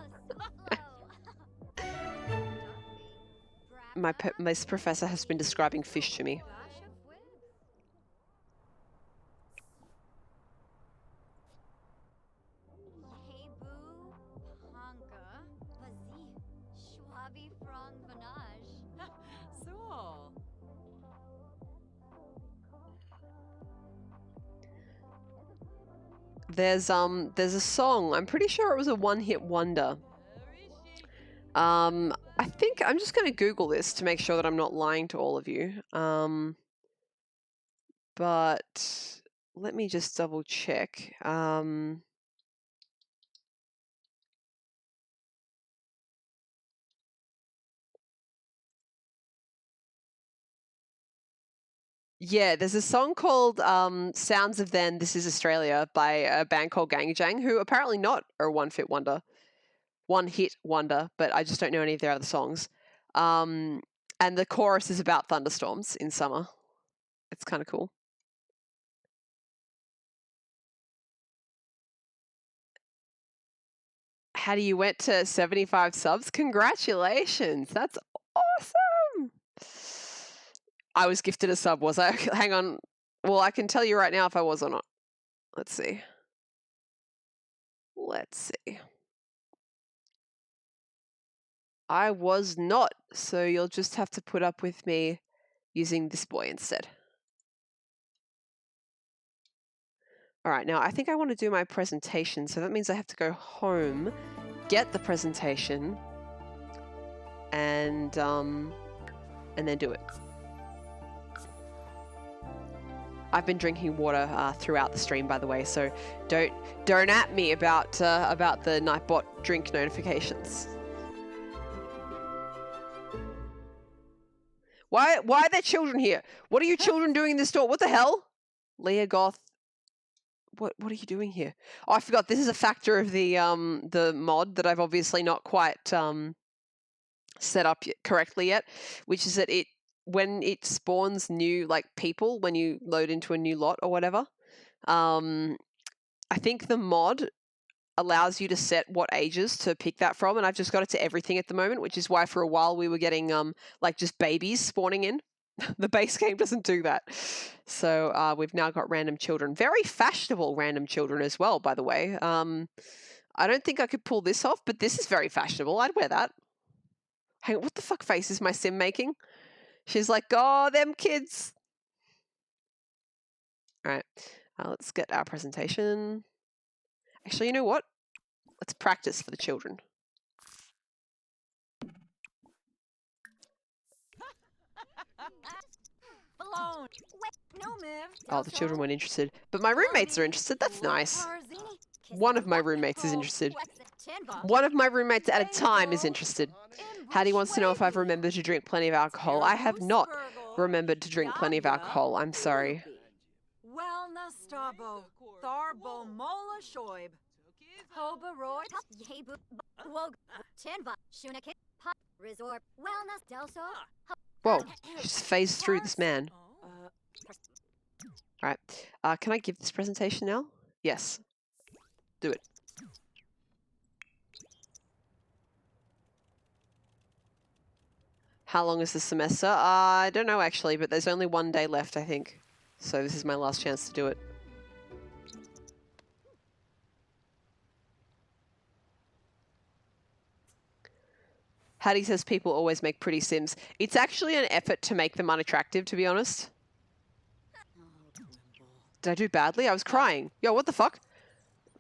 This professor has been describing fish to me. There's a song. I'm pretty sure it was a one-hit wonder. I think I'm just going to Google this to make sure that I'm not lying to all of you. But let me just double check. Yeah, there's a song called Sounds of Then, This Is Australia by a band called Gang Jang, who apparently not are a one-hit wonder, but I just don't know any of their other songs. And the chorus is about thunderstorms in summer. It's kind of cool. Hattie, you went to 75 subs? Congratulations. That's awesome. I was gifted a sub, was I? Hang on. Well, I can tell you right now if I was or not. Let's see. Let's see. I was not, so you'll just have to put up with me using this boy instead. All right, now I think I want to do my presentation, so that means I have to go home, get the presentation, and then do it. I've been drinking water throughout the stream, by the way, so don't at me about the Nightbot drink notifications. Why are there children here? What are you children doing in this store? What the hell? Leah Goth. What are you doing here? Oh, I forgot. This is a factor of the mod that I've obviously not quite set up correctly yet, which is that when it spawns new like people when you load into a new lot or whatever, I think the mod allows you to set what ages to pick that from, and I've just got it to everything at the moment, which is why for a while we were getting like just babies spawning in. The base game doesn't do that. So we've now got random children. Very fashionable random children as well, by the way. I don't think I could pull this off, but this is very fashionable. I'd wear that. Hang on, what the fuck face is my sim making? She's like, oh, them kids. All right, let's get our presentation. Actually, you know what? Let's practice for the children. Oh, the children weren't interested. But my roommates are interested. That's nice. One of my roommates is interested. One of my roommates at a time is interested. Hattie wants to know if I've remembered to drink plenty of alcohol. I have not remembered to drink plenty of alcohol. I'm sorry. Whoa, just phased through this man. All right, can I give this presentation now? Yes. Do it. How long is the semester? I don't know actually, but there's only one day left, I think. So this is my last chance to do it. Hattie says people always make pretty sims. It's actually an effort to make them unattractive, to be honest. Did I do badly? I was crying. Yo, what the fuck?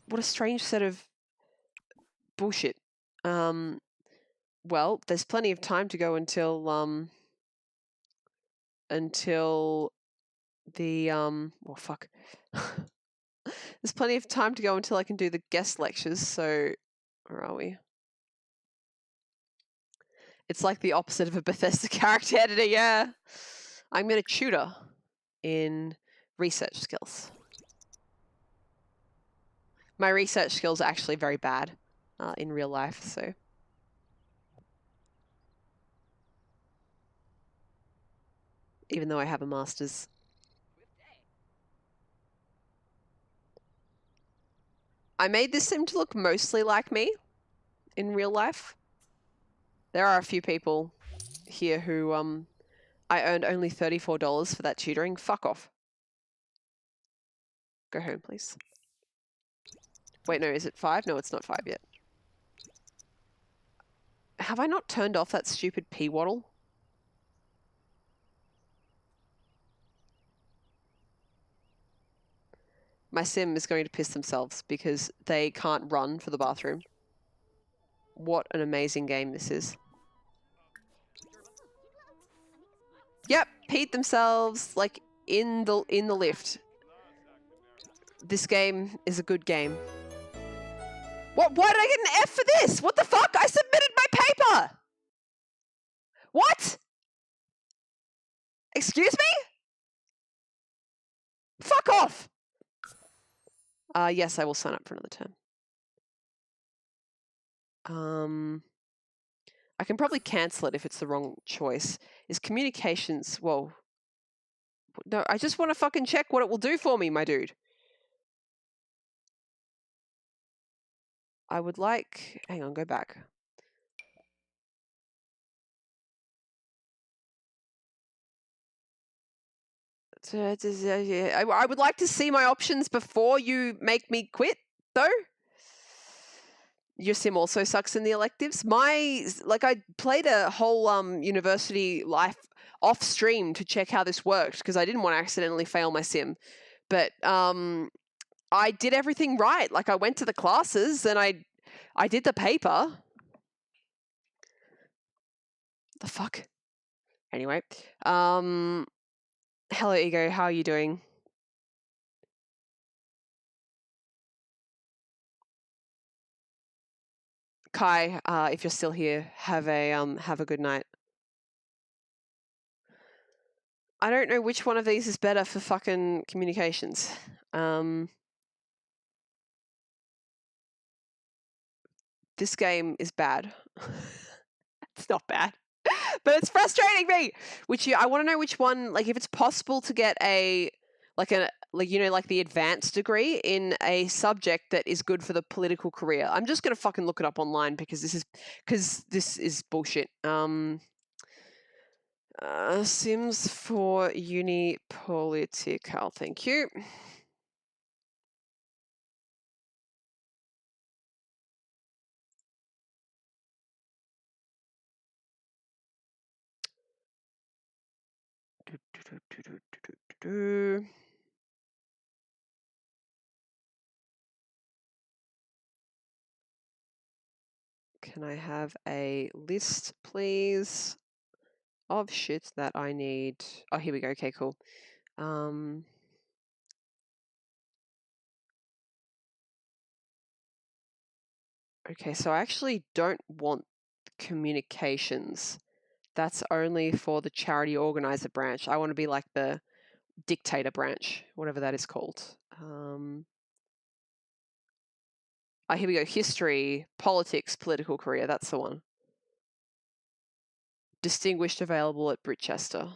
What a strange set of bullshit. Well, there's plenty of time to go until the well, fuck. There's plenty of time to go until I can do the guest lectures, so where are we? It's like the opposite of a Bethesda character editor, yeah. I'm going to tutor in research skills. My research skills are actually very bad in real life, so. Even though I have a master's. I made this sim to look mostly like me in real life. There are a few people here who I earned only $34 for that tutoring. Fuck off. Go home, please. Wait, no, is it 5? No, it's not 5 yet. Have I not turned off that stupid p-waddle? My sim is going to piss themselves because they can't run for the bathroom. What an amazing game this is. Yep, peed themselves like in the lift. This game is a good game. What? Why did I get an F for this? What the fuck? I submitted my paper. What? Excuse me? Fuck off. Yes, I will sign up for another term. I can probably cancel it if it's the wrong choice. Is communications... Whoa. No, I just want to fucking check what it will do for me, my dude. I would like... Hang on, go back. I would like to see my options before you make me quit, though. Your sim also sucks in the electives. I played a whole university life off stream to check how this worked because I didn't want to accidentally fail my sim. But I did everything right. Like I went to the classes and I did the paper. The fuck? Anyway, hello Ego, how are you doing? Kai, if you're still here, have a good night. I don't know which one of these is better for fucking communications. This game is bad. It's not bad, but it's frustrating me. I want to know which one. Like, if it's possible to get like the advanced degree in a subject that is good for the political career. I'm just gonna fucking look it up online because this is bullshit. Sims for uni political. Thank you. Can I have a list, please, of shit that I need? Oh, here we go. Okay, cool. Okay, so I actually don't want communications. That's only for the charity organizer branch. I want to be like the dictator branch, whatever that is called. Here we go. History, politics, political career. That's the one. Distinguished available at Britchester.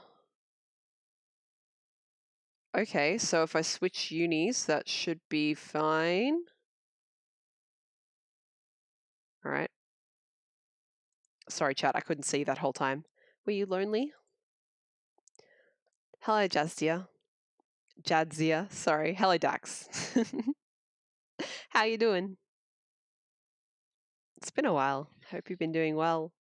Okay, so if I switch unis, that should be fine. All right. Sorry, chat. I couldn't see that whole time. Were you lonely? Hello, Jadzia. Jadzia. Sorry. Hello, Dax. How you doing? It's been a while. Hope you've been doing well.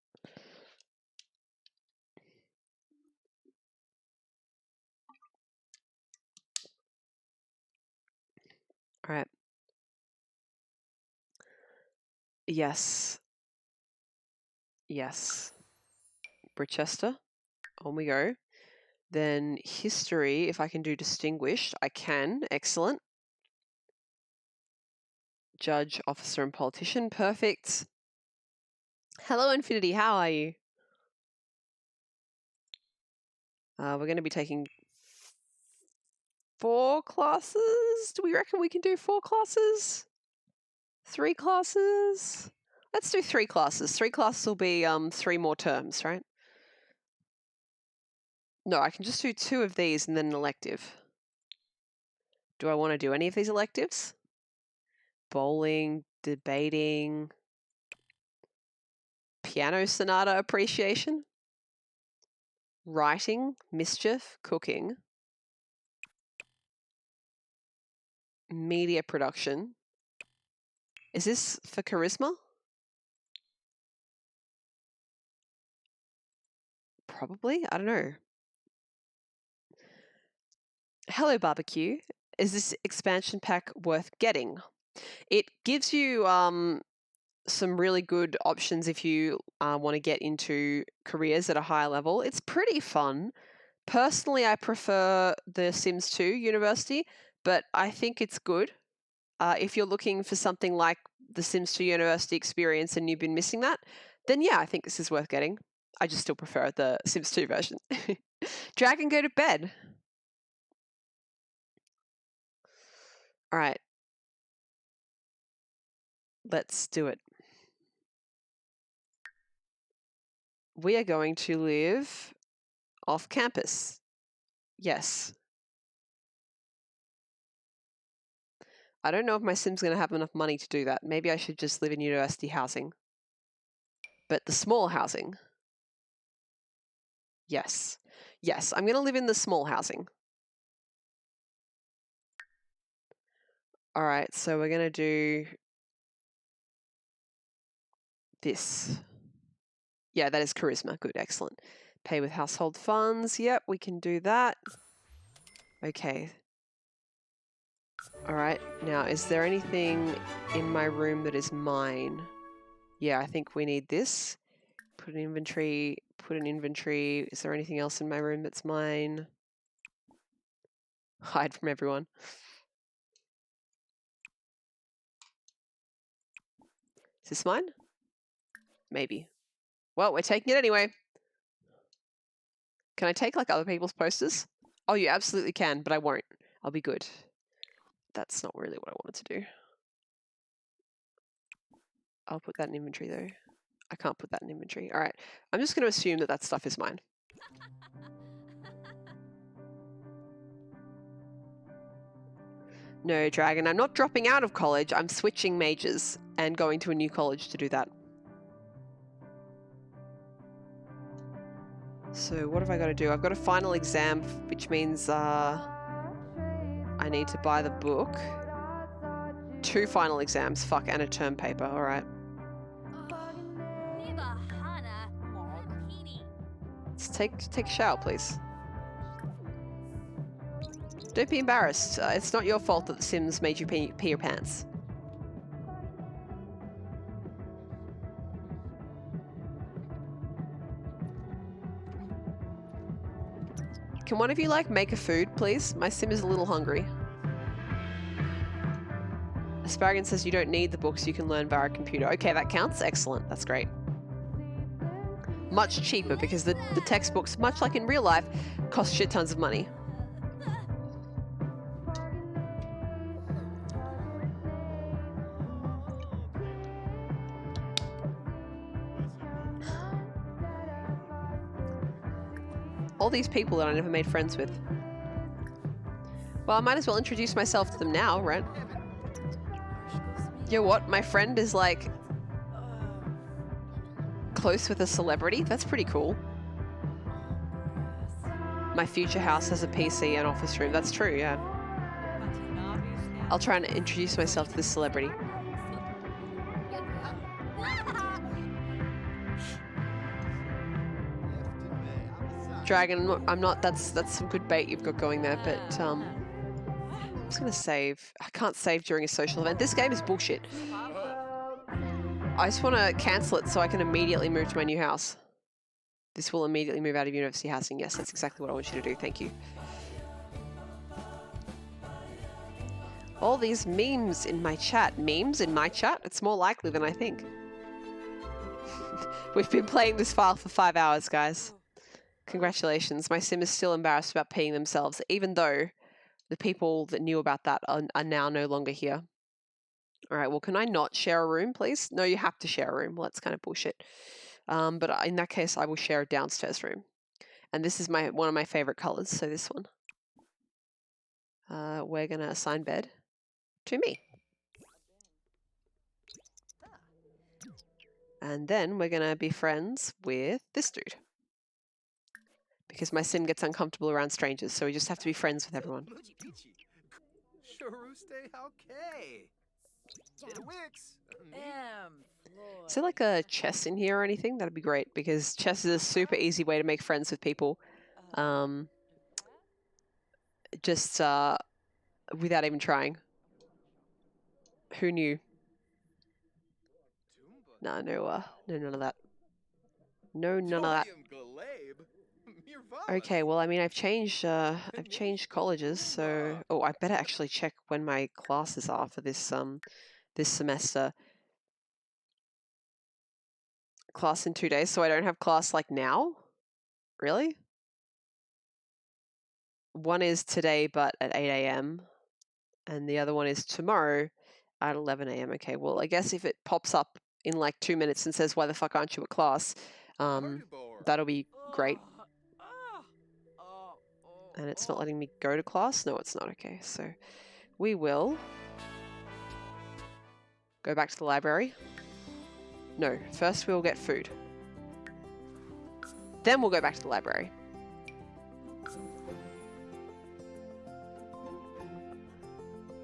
All right. Yes. Yes. Britchester. On we go. Then history, if I can do distinguished, I can. Excellent. Judge, officer, and politician. Perfect. Hello, Infinity. How are you? We're going to be taking 4 classes. Do we reckon we can do 4 classes? 3 classes? Let's do 3 classes. 3 classes will be 3 more terms, right? No, I can just do 2 of these and then an elective. Do I want to do any of these electives? Bowling, debating, piano sonata appreciation, writing, mischief, cooking, media production. Is this for charisma? Probably. I don't know. Hello, barbecue. Is this expansion pack worth getting? It gives you some really good options if you want to get into careers at a higher level. It's pretty fun. Personally, I prefer the Sims 2 University, but I think it's good. If you're looking for something like the Sims 2 University experience and you've been missing that, then yeah, I think this is worth getting. I just still prefer the Sims 2 version. Dragon, go to bed. All right. Let's do it. We are going to live off campus. Yes. I don't know if my Sim's going to have enough money to do that. Maybe I should just live in university housing. But the small housing. Yes. Yes, I'm going to live in the small housing. All right, so we're going to do this. Yeah, that is charisma. Good, excellent. Pay with household funds. Yep, we can do that. Okay. All right, now, is there anything in my room that is mine? Yeah, I think we need this. Put an inventory, put an inventory. Is there anything else in my room that's mine? Hide from everyone. Is this mine? Maybe. Well, we're taking it anyway. Can I take like other people's posters? Oh, you absolutely can, but I won't. I'll be good. That's not really what I wanted to do. I'll put that in inventory though. I can't put that in inventory. All right. I'm just going to assume that that stuff is mine. No, Dragon, I'm not dropping out of college. I'm switching majors and going to a new college to do that. So what have I got to do? I've got a final exam, which means I need to buy the book. 2 final exams, fuck, and a term paper. All right. Let's take a shower, please. Don't be embarrassed. It's not your fault that The Sims made you pee your pants. Can one of you, like, make a food, please? My Sim is a little hungry. Asparagus says you don't need the books, you can learn via a computer. Okay, that counts. Excellent. That's great. Much cheaper because the textbooks, much like in real life, cost shit tons of money. All these people that I never made friends with. Well, I might as well introduce myself to them now, right? You know what? My friend is like close with a celebrity. That's pretty cool. My future house has a PC and office room. That's true, yeah. I'll try and introduce myself to this celebrity. Dragon, I'm not, that's some good bait you've got going there, but I'm just gonna save. I can't save during a social event. This game is bullshit. I just want to cancel it so I can immediately move to my new house. This will immediately move out of university housing. Yes, that's exactly what I want you to do. Thank you. All these memes in my chat. Memes in my chat? It's more likely than I think. We've been playing this file for 5 hours, guys. Congratulations. My Sim is still embarrassed about peeing themselves, even though the people that knew about that are now no longer here. All right, well, can I not share a room, please? No, you have to share a room. Well, that's kind of bullshit. But in that case, I will share a downstairs room. And this is one of my favorite colors, so this one. We're going to assign bed to me. And then we're going to be friends with this dude. Because my Sim gets uncomfortable around strangers, so we just have to be friends with everyone. Is there like a chess in here or anything? That'd be great, because chess is a super easy way to make friends with people. Just without even trying. Who knew? No, none of that. No, none of that. Okay, well, I mean, I've changed colleges, so I better actually check when my classes are for this this semester. Class in 2 days, so I don't have class like now? Really? One is today, but at 8 a.m. and the other one is tomorrow at 11 a.m. Okay, well, I guess if it pops up in like 2 minutes and says, why the fuck aren't you at class? That'll be great. And it's not letting me go to class? No, it's not. Okay, so we will go back to the library. No, first we'll get food. Then we'll go back to the library.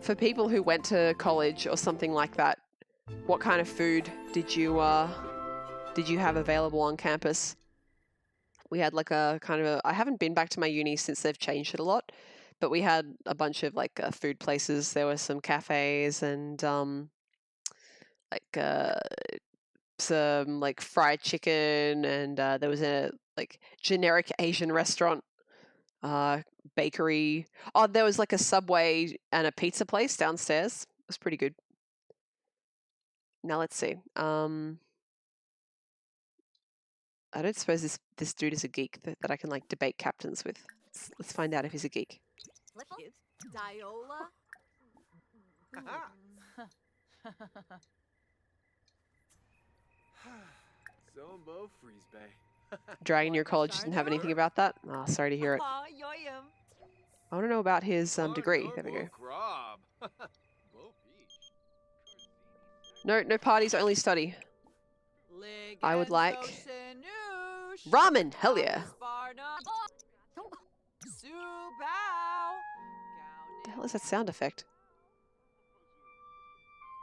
For people who went to college or something like that, what kind of food did you have available on campus? We had like a kind of I haven't been back to my uni since they've changed it a lot, but we had a bunch of like food places. There were some cafes and like some like fried chicken, and there was a like generic Asian restaurant, bakery. Oh, there was like a Subway and a pizza place downstairs. It was pretty good. Now let's see. I don't suppose this dude is a geek that I can like debate captains with. Let's find out if he's a geek. Diola? Zombo freeze bay. Dragon, your college doesn't have anything about that? Oh, sorry to hear it. I want to know about his degree. There we go. No parties, only study. I would like ramen. Hell yeah. The hell is that sound effect?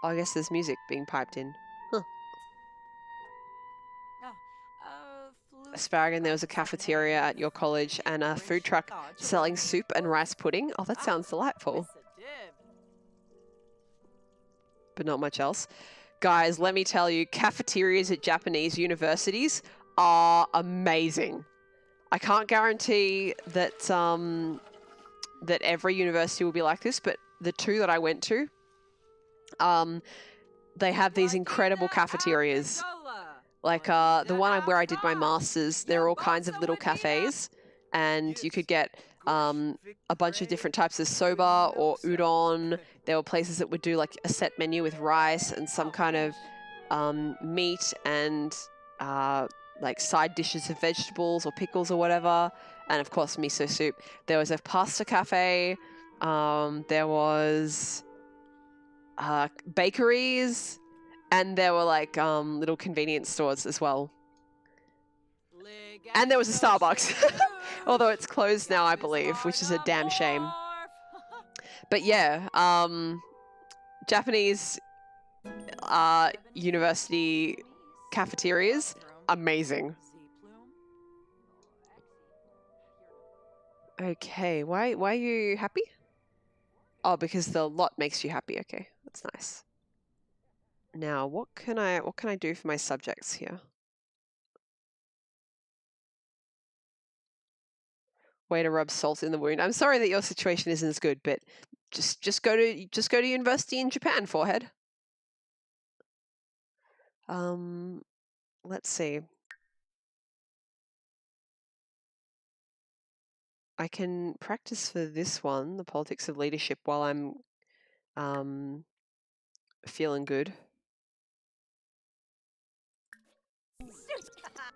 Oh, I guess there's music being piped in. Huh. Asparagus, there was a cafeteria at your college and a food truck selling soup and rice pudding. Oh, that sounds delightful. But not much else. Guys, let me tell you, cafeterias at Japanese universities are amazing. I can't guarantee that that every university will be like this, but the two that I went to, they have these incredible cafeterias. Like the one where I did my masters, there are all kinds of little cafes, and you could get a bunch of different types of soba or udon. There were places that would do like a set menu with rice and some kind of meat and like side dishes of vegetables or pickles or whatever, and of course miso soup. There was a pasta cafe. There was bakeries, and there were like little convenience stores as well. And there was a Starbucks, although it's closed now, I believe, which is a damn shame. But yeah, Japanese university cafeterias, amazing. Okay, why are you happy? Oh, because the lot makes you happy. Okay, that's nice. Now, what can I do for my subjects here? Way to rub salt in the wound. I'm sorry that your situation isn't as good, but just go to university in Japan, forehead. Let's see. I can practice for this one, the politics of leadership, while I'm feeling good.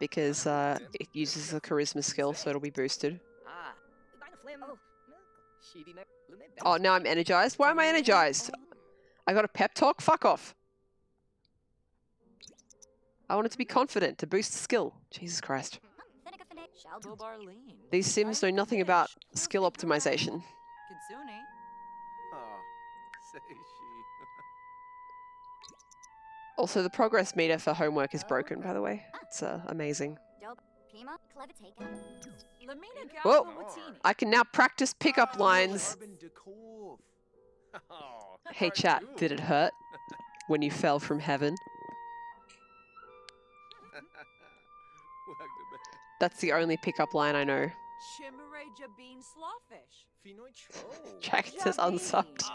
Because it uses a charisma skill, so it'll be boosted. Oh, now I'm energized? Why am I energized? I got a pep talk? Fuck off. I wanted to be confident, to boost the skill. Jesus Christ. These Sims know nothing about skill optimization. Also, the progress meter for homework is broken, by the way. It's amazing. Whoa! I can now practice pickup lines. Hey chat, did it hurt when you fell from heaven? That's the only pickup line I know. Jack says unsubbed.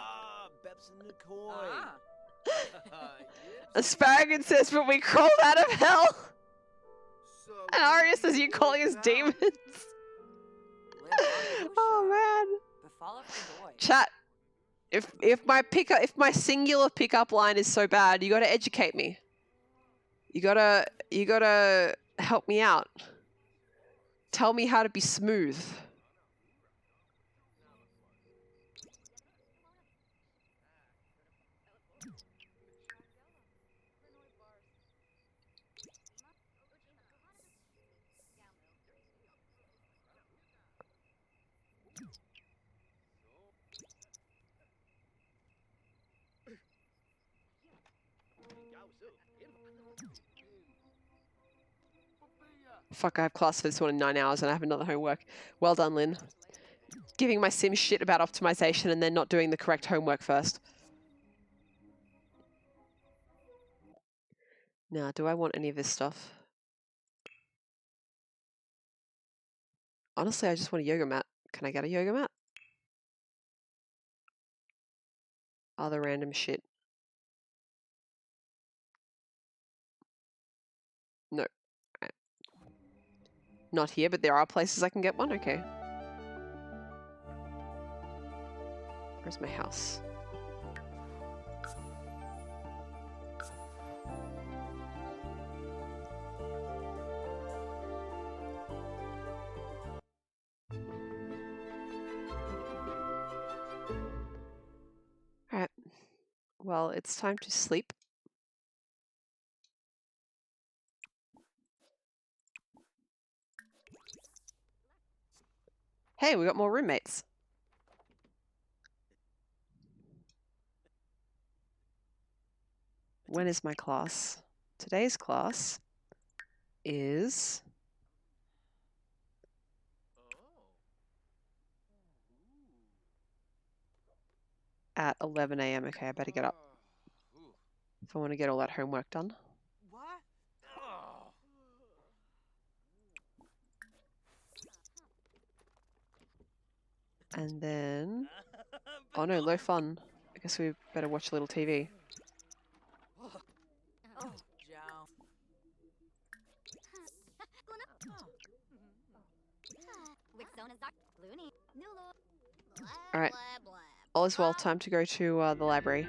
Asparagus says, but we crawled out of hell. And Arya says, you calling us demons? Oh man. Chat. If my singular pickup line is so bad, you gotta educate me. You gotta help me out. Tell me how to be smooth. Fuck, I have class for this one in 9 hours and I have another homework. Well done, Lynn. Giving my sim shit about optimization and then not doing the correct homework first. Now, do I want any of this stuff? Honestly, I just want a yoga mat. Can I get a yoga mat? Other random shit. No. Right. Not here, but there are places I can get one. Okay. Where's my house? Alright. Well, it's time to sleep. Hey, we got more roommates. When is my class? Today's class is at 11 a.m. Okay, I better get up if I want to get all that homework done. What? And then... Oh no, low fun. I guess we better watch a little TV. Alright. All is well. Time to go to the library.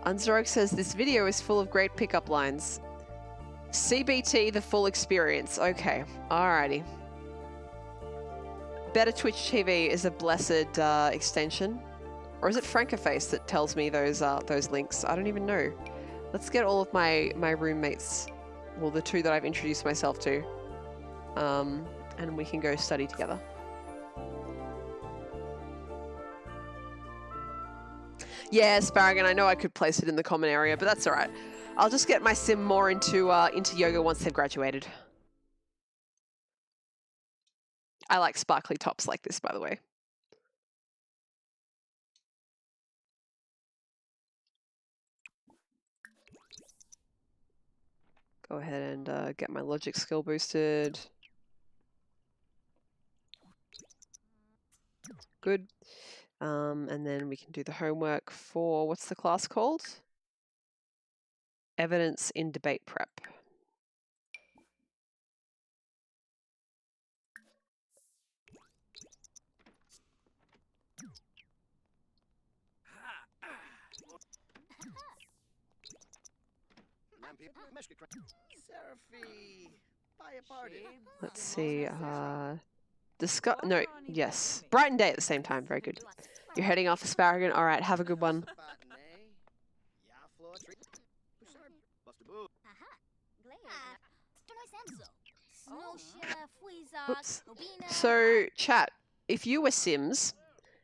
Unzorog says this video is full of great pickup lines. CBT, the full experience. Okay. Alrighty. Better Twitch TV is a blessed extension. Or is it Frankerface that tells me those links? I don't even know. Let's get all of my roommates, well, the two that I've introduced myself to, and we can go study together. Yeah, Asparagus, I know I could place it in the common area, but that's alright. I'll just get my sim more into yoga once they've graduated. I like sparkly tops like this, by the way. Go ahead and get my logic skill boosted. Good. And then we can do the homework for, what's the class called? Evidence in Debate Prep. Let's see. No, yes. Bright and day at the same time. Very good. You're heading off, Asparagus. All right, have a good one. Oops. So, chat, if you were Sims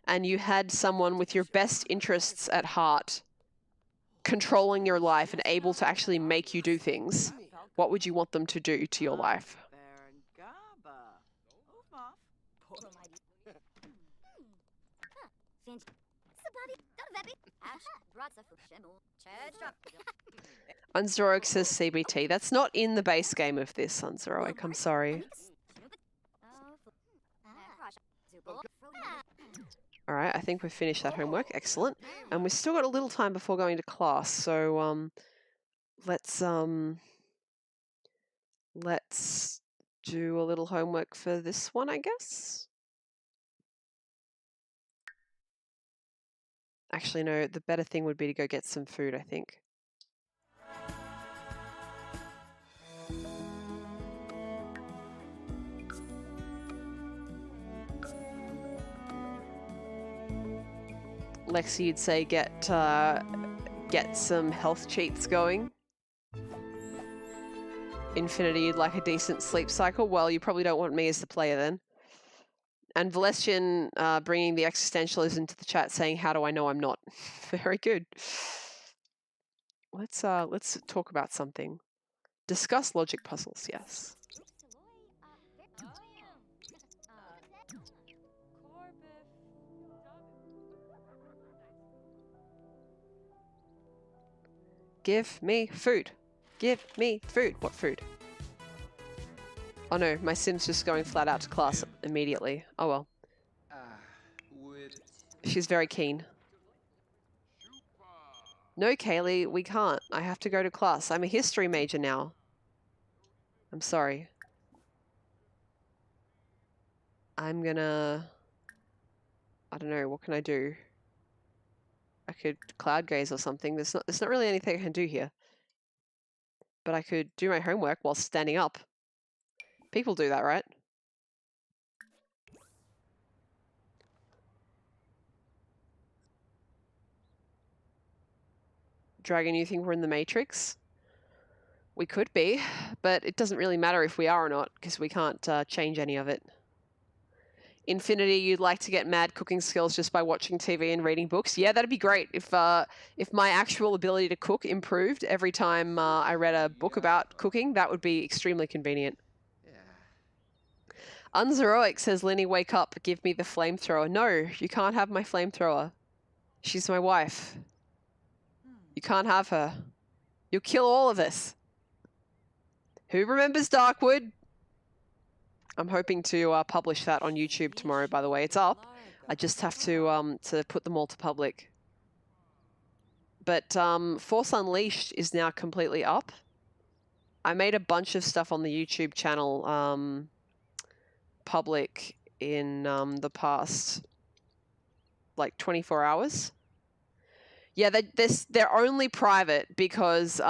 and you had someone with your best interests at heart controlling your life and able to actually make you do things, what would you want them to do to your life? Unzorog says CBT. That's not in the base game of this, Unzorog. I'm sorry. Alright, I think we've finished that homework. Excellent. And we've still got a little time before going to class, so let's do a little homework for this one, I guess. Actually, no, the better thing would be to go get some food, I think. Lexi, you'd say get some health cheats going. Infinity, you'd like a decent sleep cycle. Well, you probably don't want me as the player then. And Valestian bringing the existentialist into the chat, saying, "How do I know I'm not?" Very good. Let's talk about something. Discuss logic puzzles, yes. Give me food. Give me food. What food? Oh no, my sim's just going flat out to class immediately. Oh well. She's very keen. No, Kaylee, we can't. I have to go to class. I'm a history major now. I'm sorry. I'm gonna... I don't know, what can I do? I could cloud gaze or something. There's not really anything I can do here. But I could do my homework while standing up. People do that, right? Dragon, you think we're in the Matrix? We could be, but it doesn't really matter if we are or not, because we can't change any of it. Infinity, you'd like to get mad cooking skills just by watching TV and reading books? Yeah, that'd be great. If my actual ability to cook improved every time I read a book about cooking, that would be extremely convenient. Yeah. Unzeroic says, Linnie, wake up, give me the flamethrower. No, you can't have my flamethrower. She's my wife. You can't have her. You'll kill all of us. Who remembers Darkwood? I'm hoping to publish that on YouTube tomorrow, by the way. It's up. I just have to put them all to public. But Force Unleashed is now completely up. I made a bunch of stuff on the YouTube channel public in the past, like 24 hours. Yeah, they're only private because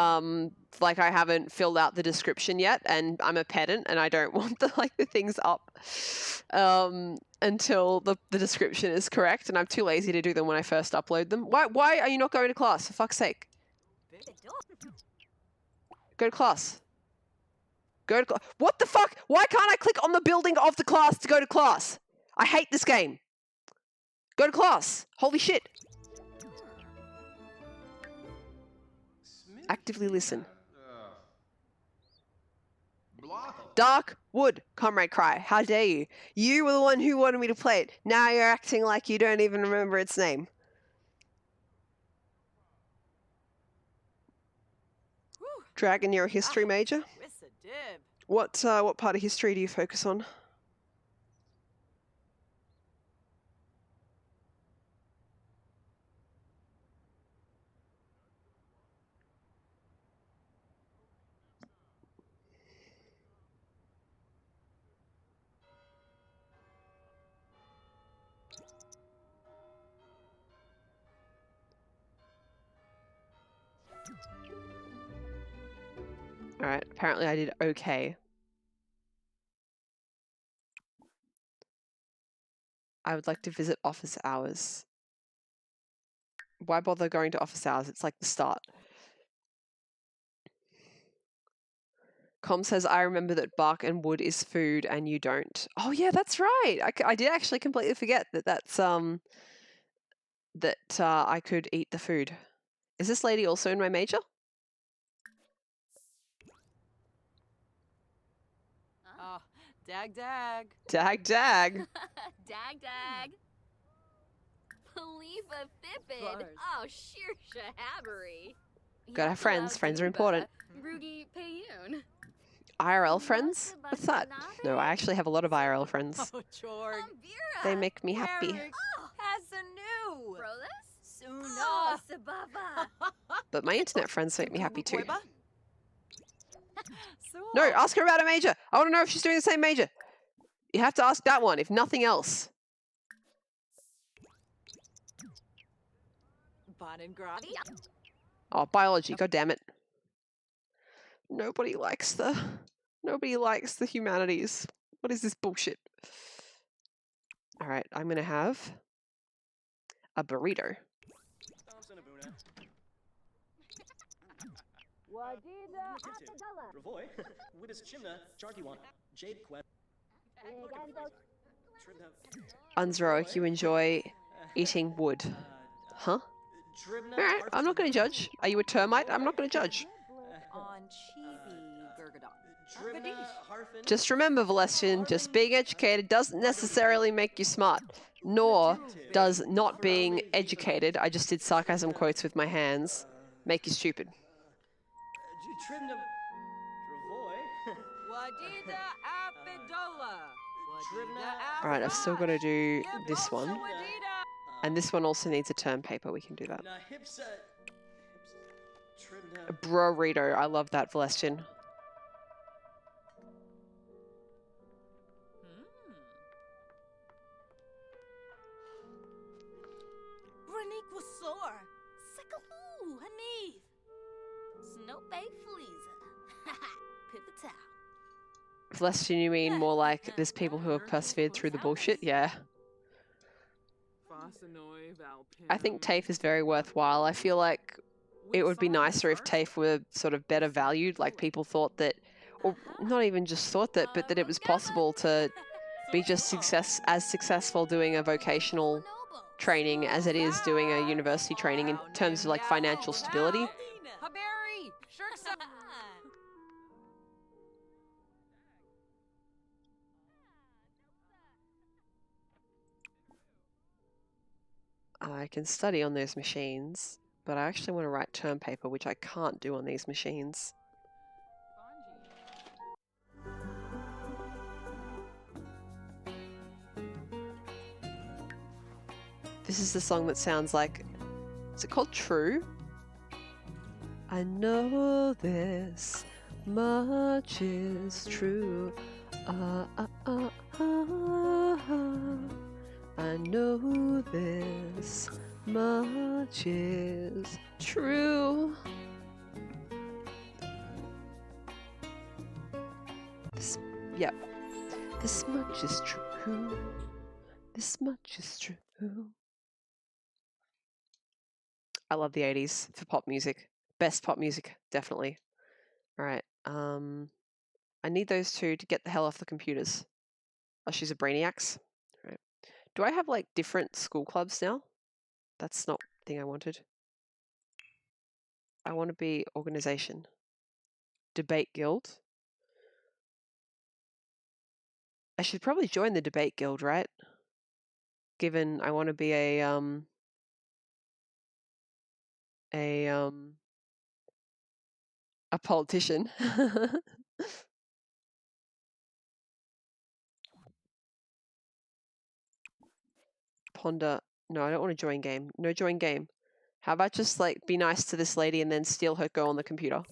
like I haven't filled out the description yet, and I'm a pedant and I don't want the things up until the description is correct, and I'm too lazy to do them when I first upload them. Why are you not going to class? For fuck's sake. Go to class. Go to class. What the fuck? Why can't I click on the building of the class to go to class? I hate this game. Go to class. Holy shit. Actively listen. Dark Wood, Comrade Cry. How dare you? You were the one who wanted me to play it. Now you're acting like you don't even remember its name. Dragon, you're a history major? What part of history do you focus on? Alright, apparently I did okay. I would like to visit office hours. Why bother going to office hours? It's like the start. Com says, I remember that bark and wood is food and you don't. Oh yeah, that's right. I did actually completely forget that's I could eat the food. Is this lady also in my major? Oh, dag dag. Dag dag. Dag dag. Palifa Fipid. Oh, sheer shahabbery. Gotta have friends. Friends are important. Rugi Payun. IRL friends? What's that? No, I actually have a lot of IRL friends. Oh, Jorg. They make me happy. Has a new. Brolis? Suno. Sababa. But my internet friends make me happy too. Koiba? No, ask her about a major. I want to know if she's doing the same major. You have to ask that one, if nothing else. Oh, biology. God damn it. Nobody likes the humanities. What is this bullshit? All right, I'm gonna have a burrito. Unzeroic, you enjoy eating wood. Huh? Alright, I'm not gonna judge. Are you a termite? I'm not gonna judge. On Chibi. Just remember, Valestian, just being educated doesn't necessarily make you smart. Nor does not being educated, I just did sarcasm quotes with my hands, make you stupid. Alright, I've still got to do this one. And this one also needs a term paper. We can do that. A burrito. I love that, Valestian. Valestian, you mean more like there's people who have persevered through the bullshit? Yeah. I think TAFE is very worthwhile. I feel like it would be nicer if TAFE were sort of better valued, like people thought that, or not even just thought that, but that it was possible to be just as successful doing a vocational training as it is doing a university training in terms of like financial stability. I can study on those machines, but I actually want to write term paper, which I can't do on these machines. This is the song that sounds like... Is it called True? I know this much is true. I know this much is true. Yep. This much is true. This much is true. I love the 80s for pop music. Best pop music, definitely. Alright, I need those two to get the hell off the computers. Oh, she's a brainiacs. Right. Do I have like different school clubs now? That's not the thing I wanted. I want to be organization. Debate guild. I should probably join the debate guild, right? Given I want to be a politician. Ponder. No, I don't want to join game. No join game. How about just like be nice to this lady and then steal her go on the computer?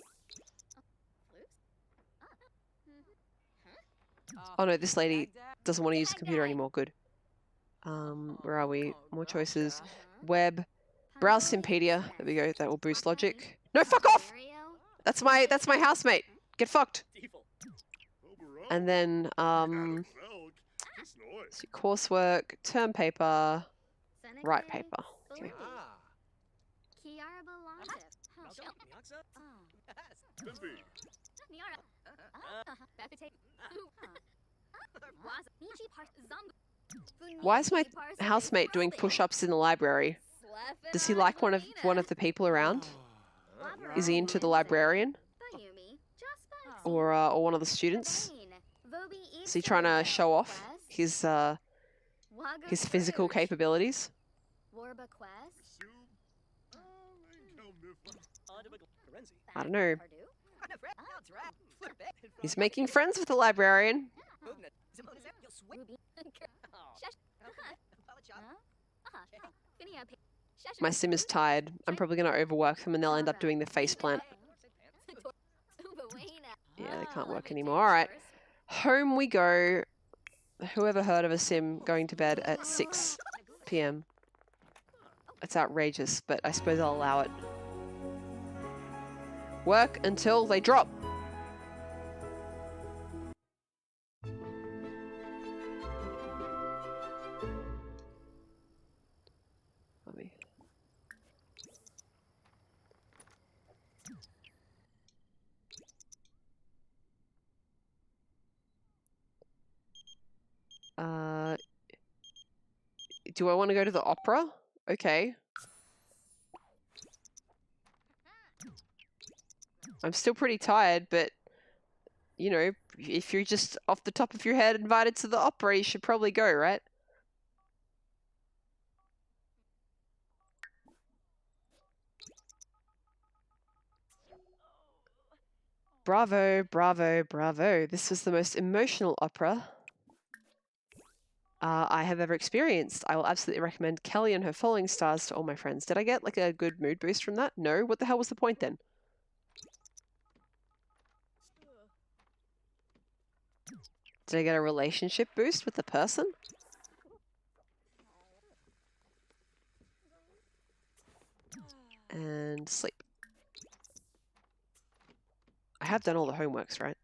Oh no, this lady doesn't want to use the computer anymore. Good. Where are we? More choices. Web. Browse Simpedia. There we go. That will boost logic. No, fuck off! That's my housemate. Get fucked. And then so coursework, term paper, write paper. Okay. Why is my housemate doing push-ups in the library? Does he like one of the people around? Is he into the librarian? Or one of the students? Is he trying to show off his physical capabilities? I don't know. He's making friends with the librarian. My sim is tired. I'm probably going to overwork them and they'll end up doing the faceplant. Yeah, they can't work anymore. Alright. Home we go. Whoever heard of a sim going to bed at 6 p.m? It's outrageous, but I suppose I'll allow it. Work until they drop. Let me... Do I want to go to the opera? Okay. I'm still pretty tired, but you know, if you're just off the top of your head invited to the opera, you should probably go, right? Bravo, bravo, bravo. This was the most emotional opera I have ever experienced. I will absolutely recommend Kelly and her Falling Stars to all my friends. Did I get like a good mood boost from that? No? What the hell was the point then? Did I get a relationship boost with the person? And sleep. I have done all the homeworks, right?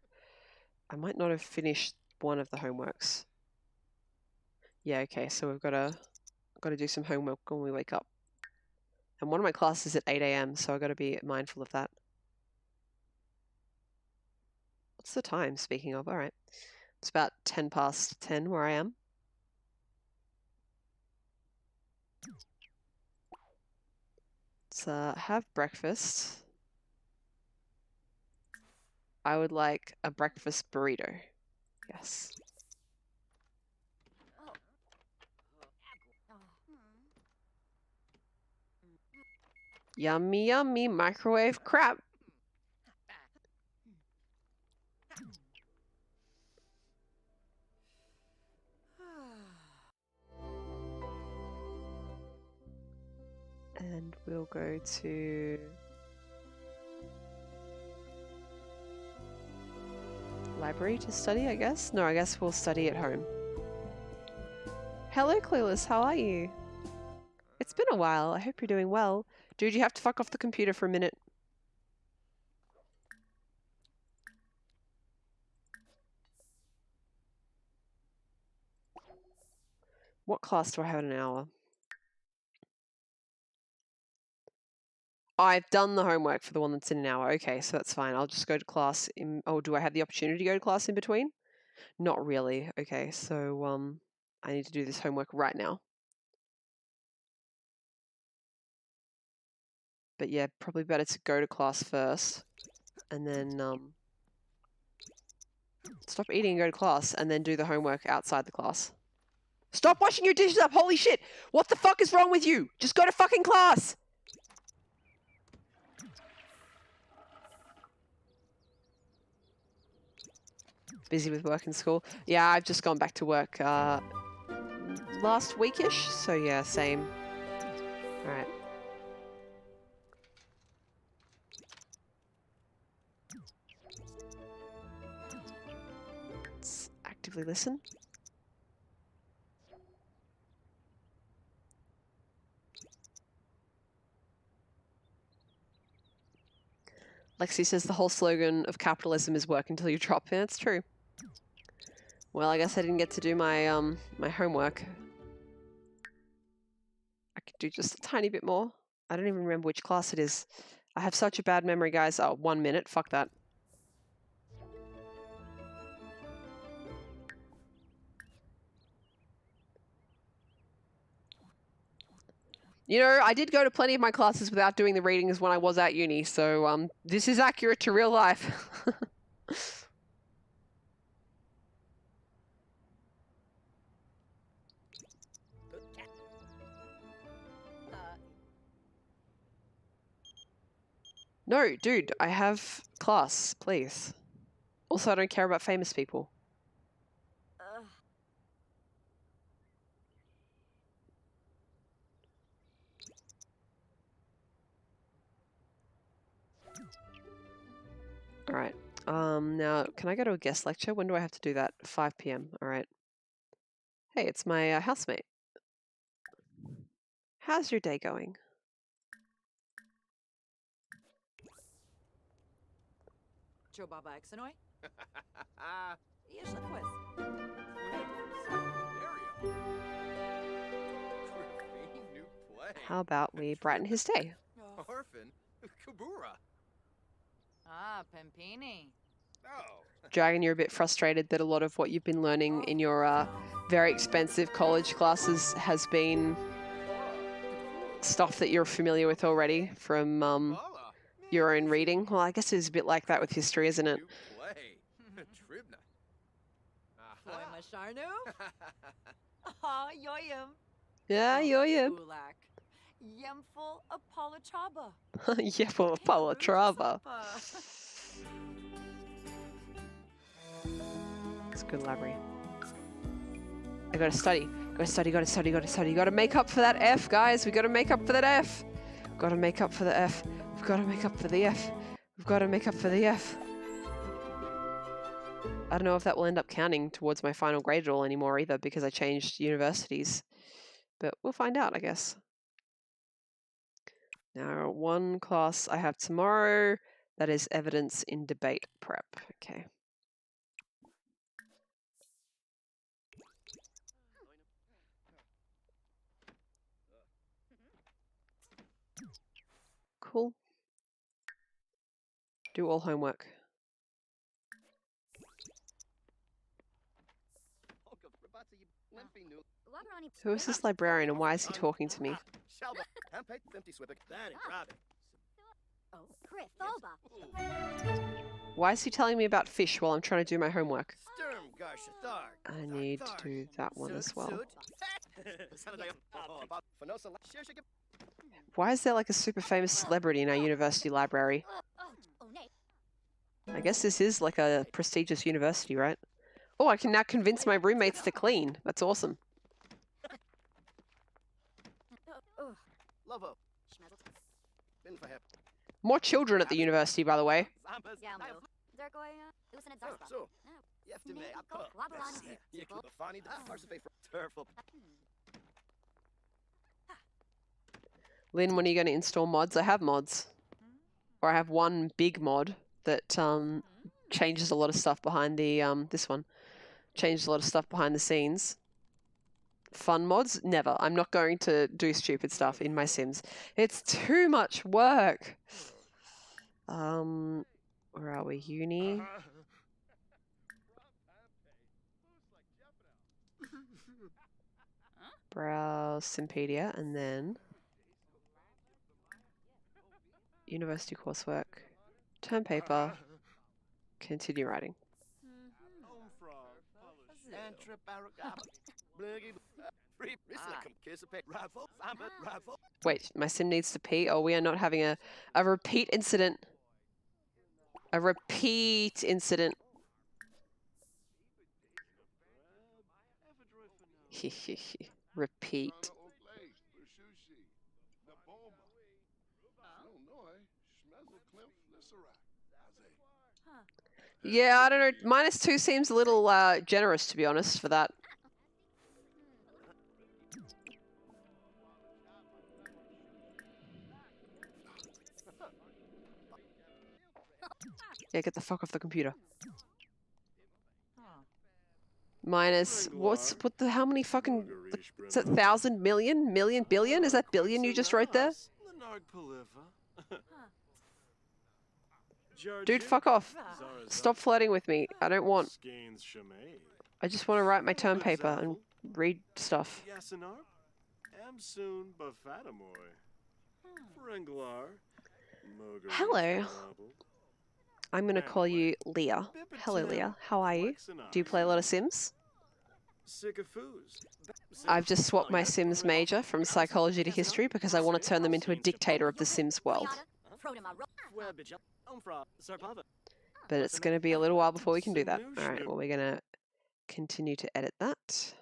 I might not have finished one of the homeworks. Yeah, okay, so we've got to do some homework when we wake up. And one of my classes is at 8 a.m, so I've got to be mindful of that. What's the time, speaking of? All right. It's about 10 past 10 where I am. Let's have breakfast. I would like a breakfast burrito. Yes. Yummy, yummy microwave crap. And we'll go to library to study, I guess? No, I guess we'll study at home. Hello, Clueless. How are you? It's been a while. I hope you're doing well. Dude, you have to fuck off the computer for a minute. What class do I have in an hour? I've done the homework for the one that's in an hour. Okay, so that's fine. I'll just go to class in... Oh, do I have the opportunity to go to class in between? Not really. Okay, so I need to do this homework right now. But yeah, probably better to go to class first. And then stop eating and go to class, and then do the homework outside the class. Stop washing your dishes up! Holy shit! What the fuck is wrong with you? Just go to fucking class! Busy with work and school. Yeah, I've just gone back to work last weekish, so yeah, same. Alright. Let's actively listen. Lexi says the whole slogan of capitalism is work until you drop. Yeah, it's true. Well, I guess I didn't get to do my my homework. I could do just a tiny bit more. I don't even remember which class it is. I have such a bad memory, guys. Oh, 1 minute. Fuck that. You know, I did go to plenty of my classes without doing the readings when I was at uni, so this is accurate to real life. No, dude, I have class, please. Also, I don't care about famous people. Alright. Now, can I go to a guest lecture? When do I have to do that? 5 p.m. Alright. Hey, it's my housemate. How's your day going? Joe Baba Exanoy? Jeszcze quiz. New play. How about we brighten his day? Orphan? Kabura. Ah, Pimpini. Oh. Dragon, you're a bit frustrated that a lot of what you've been learning in your very expensive college classes has been stuff that you're familiar with already from your own reading. Well, I guess it's a bit like that with history, isn't it? New play. Tribna. Floy Aha. Masharnu? Ah, yoyim. Yeah, yeah. Ulak. Yemful Apolachaba. Yeah, for Palatrava. It's a good library. I gotta study. Gotta study, gotta study, gotta study. Gotta make up for that F, guys. We gotta make up for that F. Gotta make up for the F. We've gotta make up for the F. We've gotta make up for the F. I don't know if that will end up counting towards my final grade at all anymore either because I changed universities. But we'll find out, I guess. Now, one class I have tomorrow, that is evidence in debate prep. Okay. Cool. Do all homework. Who is this librarian and why is he talking to me? Oh, Grifoba. Why is he telling me about fish while I'm trying to do my homework? I need to do that one as well. Why is there like a super famous celebrity in our university library? I guess this is like a prestigious university, right? Oh, I can now convince my roommates to clean. That's awesome. More children at the university, by the way. Lynn, when are you going to install mods? I have mods. Or I have one big mod that changes a lot of stuff behind the, this one. Changes a lot of stuff behind the scenes. Fun mods? Never. I'm not going to do stupid stuff in my Sims. It's too much work. Where are we? Uni? Browse Simpedia, and then university coursework, term paper, continue writing. Wait, my sim needs to pee? Oh, we are not having a repeat incident. A repeat incident. Repeat. Yeah, I don't know. -2 seems a little generous, to be honest, for that. Yeah, get the fuck off the computer. Minus, how many fucking, is that 1,000 million? Million? Billion? Is that billion you just wrote there? Dude, fuck off. Stop flirting with me. I don't want. I just want to write my term paper and read stuff. Hello. I'm going to call you Leah. Hello, Leah. How are you? Do you play a lot of Sims? I've just swapped my Sims major from psychology to history because I want to turn them into a dictator of the Sims world. But it's going to be a little while before we can do that. Alright, well, we're going to continue to edit that.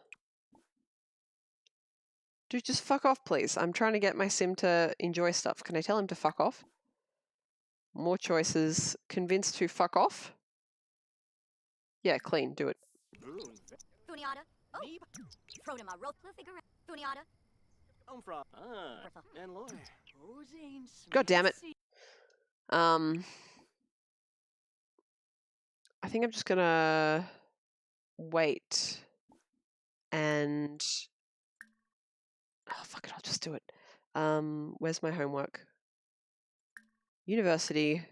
Dude, just fuck off, please. I'm trying to get my Sim to enjoy stuff. Can I tell him to fuck off? More choices. Convinced to fuck off? Yeah, clean. Do it. God damn it. I think I'm just gonna wait and oh fuck it, I'll just do it. Where's my homework? University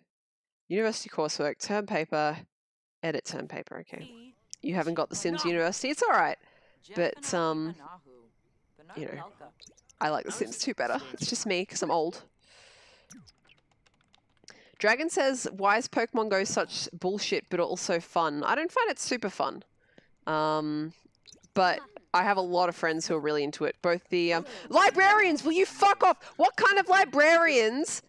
coursework, term paper, edit term paper. Okay. You haven't got the Sims University. It's all right, but you know, I like the Sims 2 better. It's just me because I'm old. Dragon says, why is Pokemon Go such bullshit but also fun? I don't find it super fun. But I have a lot of friends who are really into it. Both the librarians, will you fuck off? What kind of librarians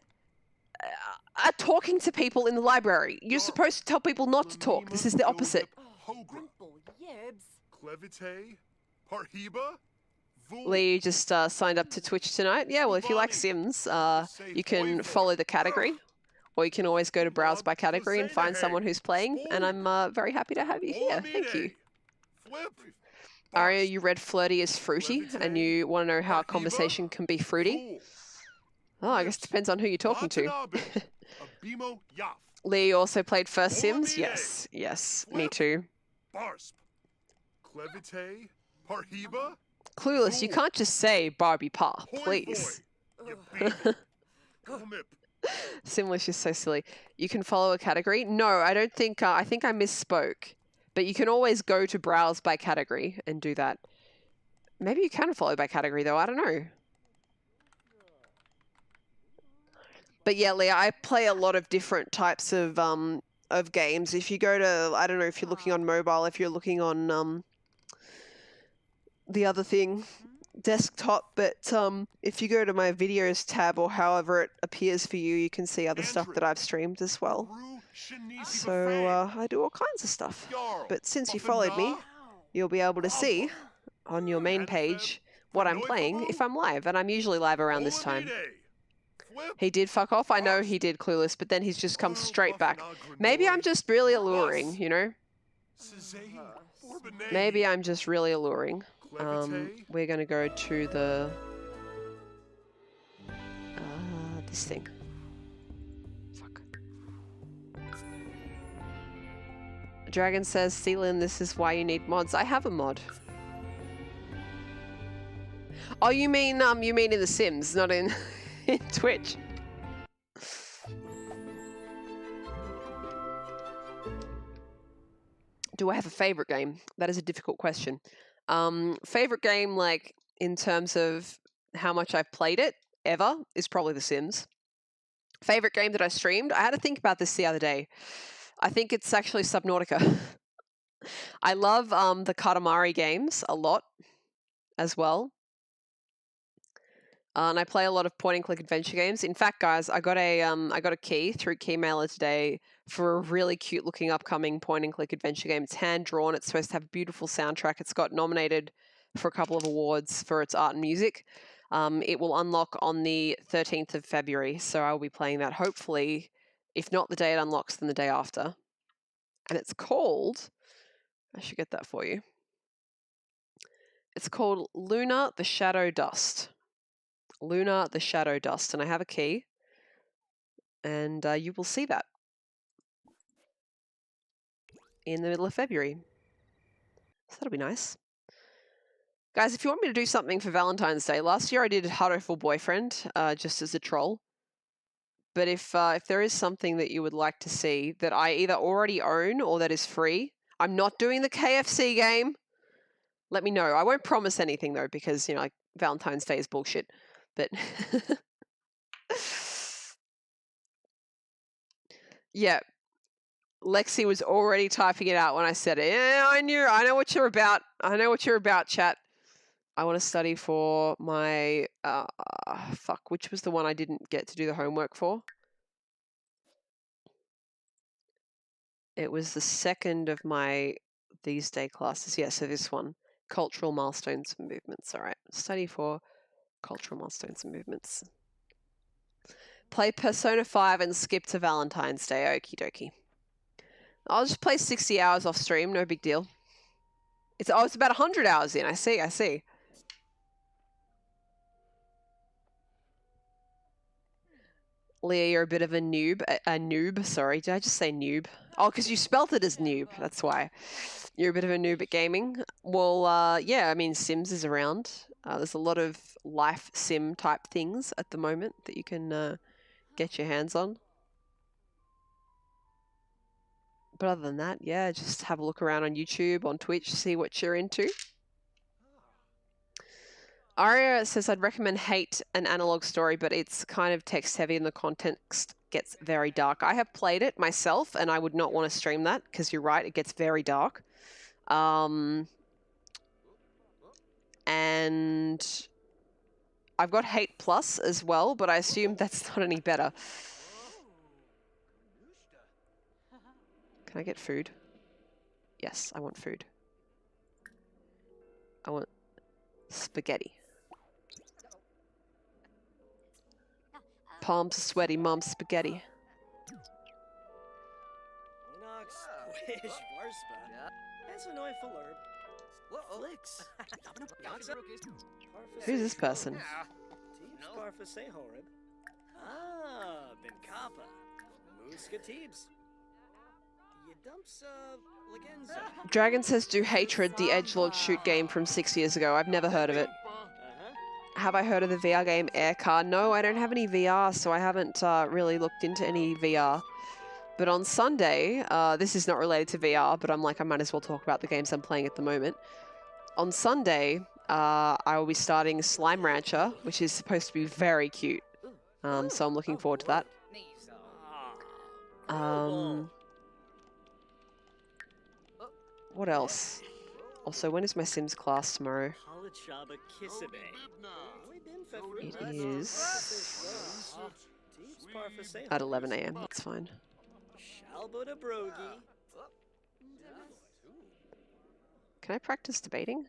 are talking to people in the library? You're supposed to tell people not to talk. This is the opposite. Rimple Yibs. Clevite, Parhiba, Lee, you just signed up to Twitch tonight. Yeah, well, if you like Sims, you can follow the category. Or you can always go to browse by category and find someone who's playing. And I'm very happy to have you here. Thank you. Aria, you read flirty as fruity, and you want to know how a conversation can be fruity? Oh, I guess it depends on who you're talking to. Lee also played First Sims? Yes, yes, me too. Clevite, Parhiba. Clueless, you can't just say Barbie Pa, please. Simlish is so silly. You can follow a category? No, I don't think, I think I misspoke. But you can always go to browse by category and do that. Maybe you can follow by category though, I don't know. But yeah, Leah, I play a lot of different types of games. If you go to, I don't know if you're looking on mobile, if you're looking on the other thing, desktop, but if you go to my videos tab or however it appears for you, you can see other stuff that I've streamed as well. So I do all kinds of stuff. But since you followed me, you'll be able to see on your main page what I'm playing if I'm live, and I'm usually live around this time. He did fuck off. I know he did, Clueless, but then he's just come straight back. Maybe I'm just really alluring, you know? Maybe I'm just really alluring. We're going to go to the... this thing. Fuck. Dragon says, Celine, this is why you need mods. I have a mod. Oh, you mean in The Sims, not in, in Twitch. Do I have a favorite game? That is a difficult question. Favorite game, like, in terms of how much I've played it, ever, is probably The Sims. Favorite game that I streamed? I had to think about this the other day. I think it's actually Subnautica. I love the Katamari games a lot as well. And I play a lot of point-and-click adventure games. In fact, guys, I got a key through Keymailer today for a really cute-looking upcoming point-and-click adventure game. It's hand-drawn. It's supposed to have a beautiful soundtrack. It's got nominated for a couple of awards for its art and music. It will unlock on the 13th of February, so I'll be playing that hopefully, if not the day it unlocks, then the day after. And it's called... I should get that for you. It's called Luna the Shadow Dust. Luna the Shadow Dust, and I have a key, and you will see that in the middle of February. So that'll be nice. Guys, if you want me to do something for Valentine's Day, last year I did Heartful Boyfriend, just as a troll. But if there is something that you would like to see that I either already own or that is free, I'm not doing the KFC game. Let me know. I won't promise anything though, because, you know, like, Valentine's Day is bullshit. But yeah, Lexi was already typing it out when I said it. Yeah, I know what you're about. I know what you're about, chat. I want to study for my fuck, which was the one I didn't get to do the homework for? It was the second of my these day classes. Yeah, so this one, cultural milestones and movements. All right, study for cultural milestones and movements. Play Persona 5 and skip to Valentine's Day. Okie dokie. I'll just play 60 hours off stream. No big deal. It's about 100 hours in. I see. Leah, you're a bit of a noob. A noob, sorry. Did I just say noob? Oh, because you spelt it as noob. That's why. You're a bit of a noob at gaming. Well, yeah, I mean, Sims is around. There's a lot of life sim type things at the moment that you can get your hands on. But other than that, yeah, just have a look around on YouTube, on Twitch, see what you're into. Aria says, I'd recommend Hate an Analog Story, but it's kind of text heavy and the context gets very dark. I have played it myself, and I would not want to stream that because you're right, it gets very dark. And I've got Hate Plus as well, but I assume that's not any better. Can I get food? Yes, I want food. I want spaghetti. Palms are sweaty, mom's spaghetti. Who's this person? Dragon says, do Hatred, the edgelord shoot game from 6 years ago. I've never heard of it. Have I heard of the VR game Aircar? No, I don't have any VR, so I haven't really looked into any VR. But on Sunday, this is not related to VR, but I'm like, I might as well talk about the games I'm playing at the moment. On Sunday, I will be starting Slime Rancher, which is supposed to be very cute. So I'm looking forward to that. What else? Also, when is my Sims class tomorrow? It is at 11 AM. That's fine. Can I practice debating?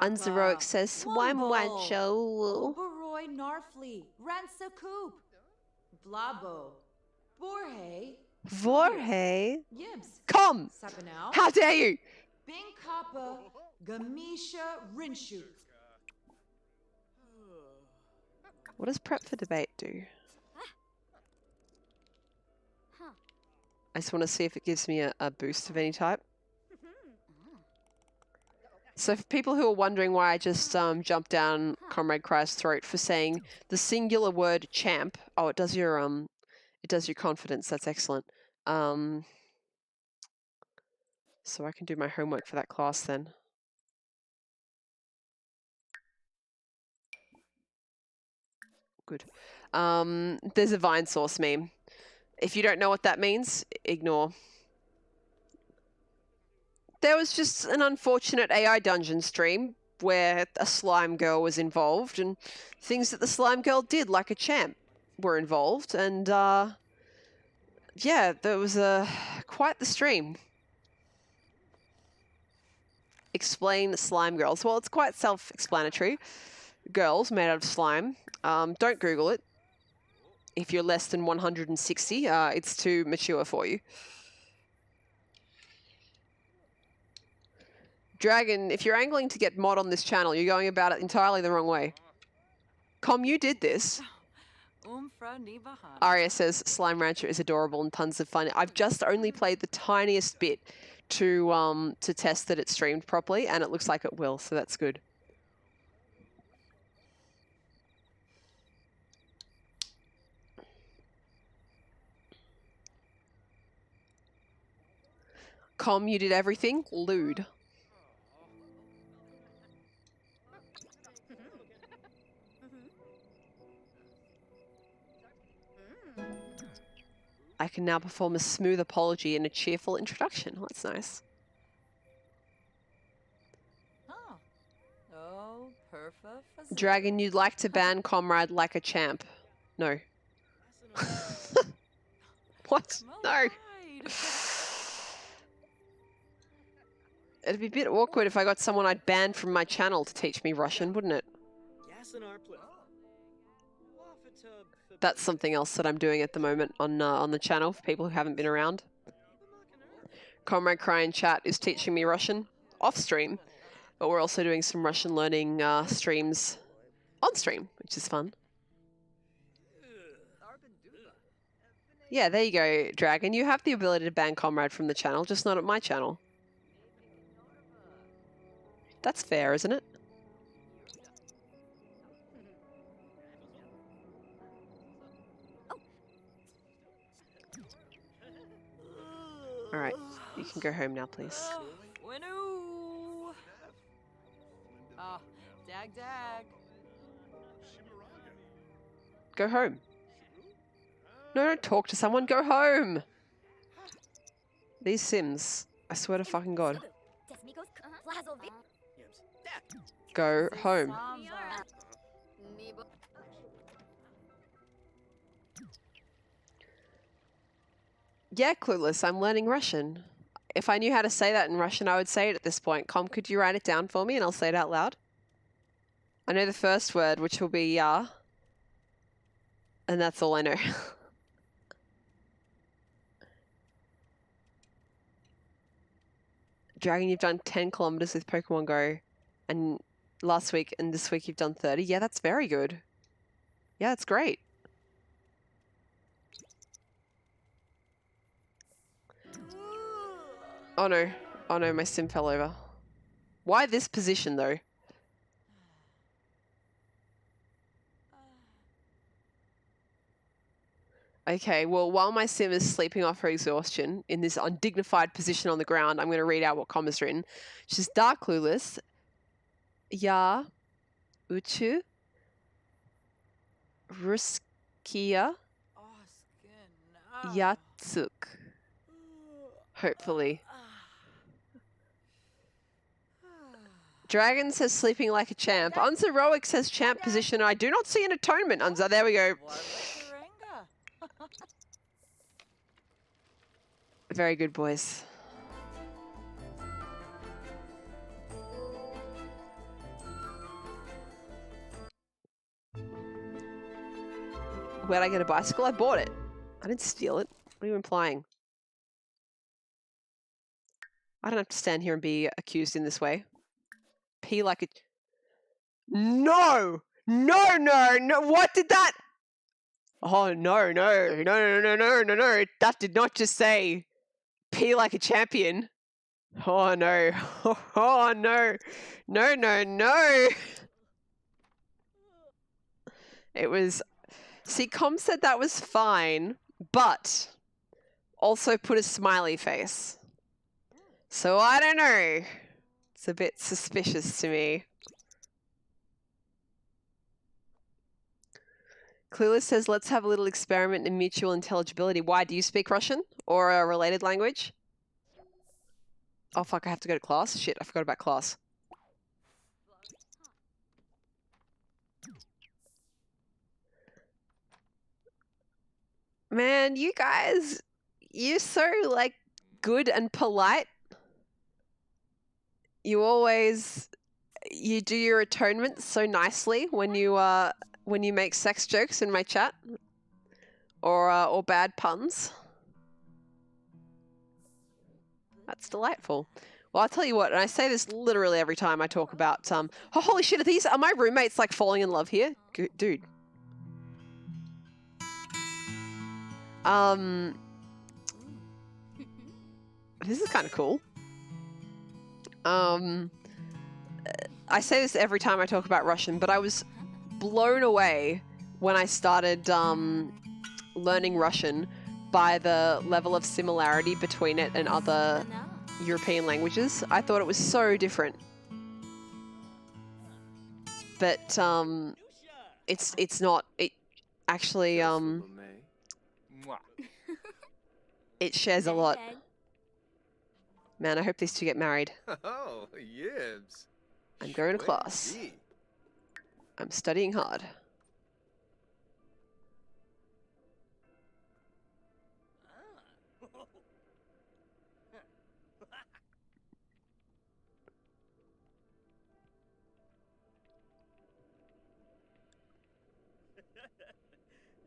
Unzeroic says Swime Wancho. Oberoi Narfli, Ransa Coop, Blabo, Borhe, Vorhe. Yibs, Come! Sapanau, How dare you! Bing Kappa, Gamisha Rinshu. What does prep for debate do? I just want to see if it gives me a boost of any type. So for people who are wondering why I just jumped down Comrade Cry's throat for saying the singular word champ. Oh, it does your confidence. That's excellent. So I can do my homework for that class then. Good. There's a Vine Source meme. If you don't know what that means, ignore. There was just an unfortunate AI dungeon stream where a slime girl was involved, and things that the slime girl did, like a champ, were involved, and yeah, there was quite the stream. Explain slime girls. Well, it's quite self-explanatory. Girls made out of slime. Don't Google it. If you're less than 160, it's too mature for you. Dragon, if you're angling to get mod on this channel, you're going about it entirely the wrong way. You did this. Aria says Slime Rancher is adorable and tons of fun. I've just only played the tiniest bit to test that it streamed properly, and it looks like it will, so that's good. You did everything? Lewd. I can now perform a smooth apology and a cheerful introduction. Oh, that's nice. Dragon, you'd like to ban Comrade like a champ. No. What? No. It'd be a bit awkward if I got someone I'd banned from my channel to teach me Russian, wouldn't it? That's something else that I'm doing at the moment on the channel for people who haven't been around. Comrade Cry in chat is teaching me Russian off stream, but we're also doing some Russian learning streams on stream, which is fun. Yeah, there you go, Dragon. You have the ability to ban Comrade from the channel, just not at my channel. That's fair, isn't it? Alright, you can go home now, please. Dag dag. Go home. No, don't talk to someone. Go home. These Sims. I swear to fucking God. Go home. Samba. Yeah, Clueless, I'm learning Russian. If I knew how to say that in Russian, I would say it at this point. Com, could you write it down for me and I'll say it out loud? I know the first word, which will be ya. And that's all I know. Dragon, you've done 10 kilometers with Pokemon Go. And last week and this week you've done 30. Yeah, that's very good. Yeah, that's great. Oh no. Oh no, my sim fell over. Why this position though? Okay, well, while my sim is sleeping off her exhaustion in this undignified position on the ground, I'm going to read out what Com has written. She's dark clueless. Ya uchu ruskia yatsuk. Hopefully. Dragon says sleeping like a champ. Unzeroic says champ position. I do not see an atonement, Unza. There we go. Very good, boys. Where'd I get a bicycle? I bought it. I didn't steal it. What are you implying? I don't have to stand here and be accused in this way. Pee like a... No! No, no, no! What did that... Oh, no, no, no, no, no, no, no, no. That did not just say pee like a champion. Oh, no. Oh, no. No, no, no. It was... See, Com said that was fine, but also put a smiley face. So I don't know. It's a bit suspicious to me. Clueless says, let's have a little experiment in mutual intelligibility. Why? Do you speak Russian or a related language? Oh, fuck, I have to go to class? Shit, I forgot about class. Man, you guys, you're so, like, good and polite. You always, you do your atonement so nicely when you make sex jokes in my chat or bad puns. That's delightful. Well, I'll tell you what, and I say this literally every time I talk about, oh, holy shit, are my roommates, like, falling in love here? Dude. This is kind of cool. I say this every time I talk about Russian, but I was blown away when I started learning Russian by the level of similarity between it and other European languages. I thought it was so different. But it's not. It actually it shares a lot. Man, I hope these two get married. Oh, yibs. I'm going to class. I'm studying hard.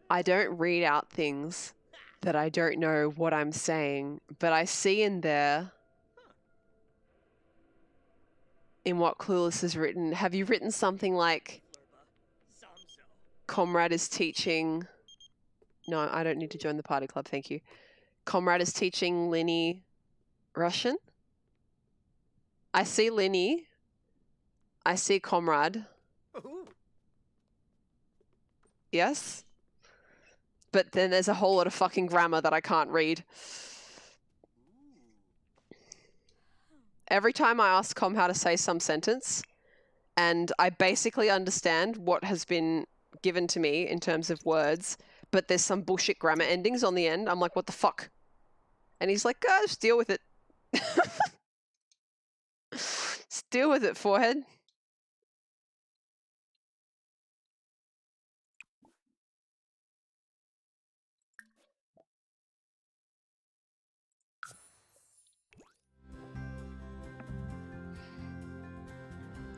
I don't read out things that I don't know what I'm saying, but I see in there, in what Clueless has written, have you written something like, Comrade is teaching... No, I don't need to join the party club, thank you. Comrade is teaching Linnie Russian? I see Linnie. I see Comrade. Yes? But then there's a whole lot of fucking grammar that I can't read. Every time I ask Com how to say some sentence, and I basically understand what has been given to me in terms of words, but there's some bullshit grammar endings on the end. I'm like, what the fuck? And he's like, just deal with it. Just deal with it, forehead.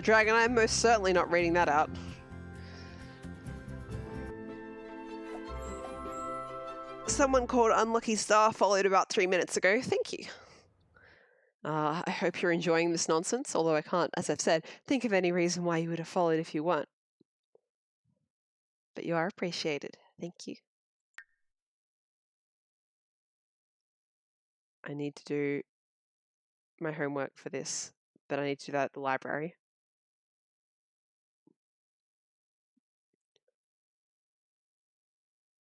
Dragon, I'm most certainly not reading that out. Someone called Unlucky Star followed about 3 minutes ago. Thank you. I hope you're enjoying this nonsense, although I can't, as I've said, think of any reason why you would have followed if you weren't. But you are appreciated. Thank you. I need to do my homework for this, but I need to do that at the library.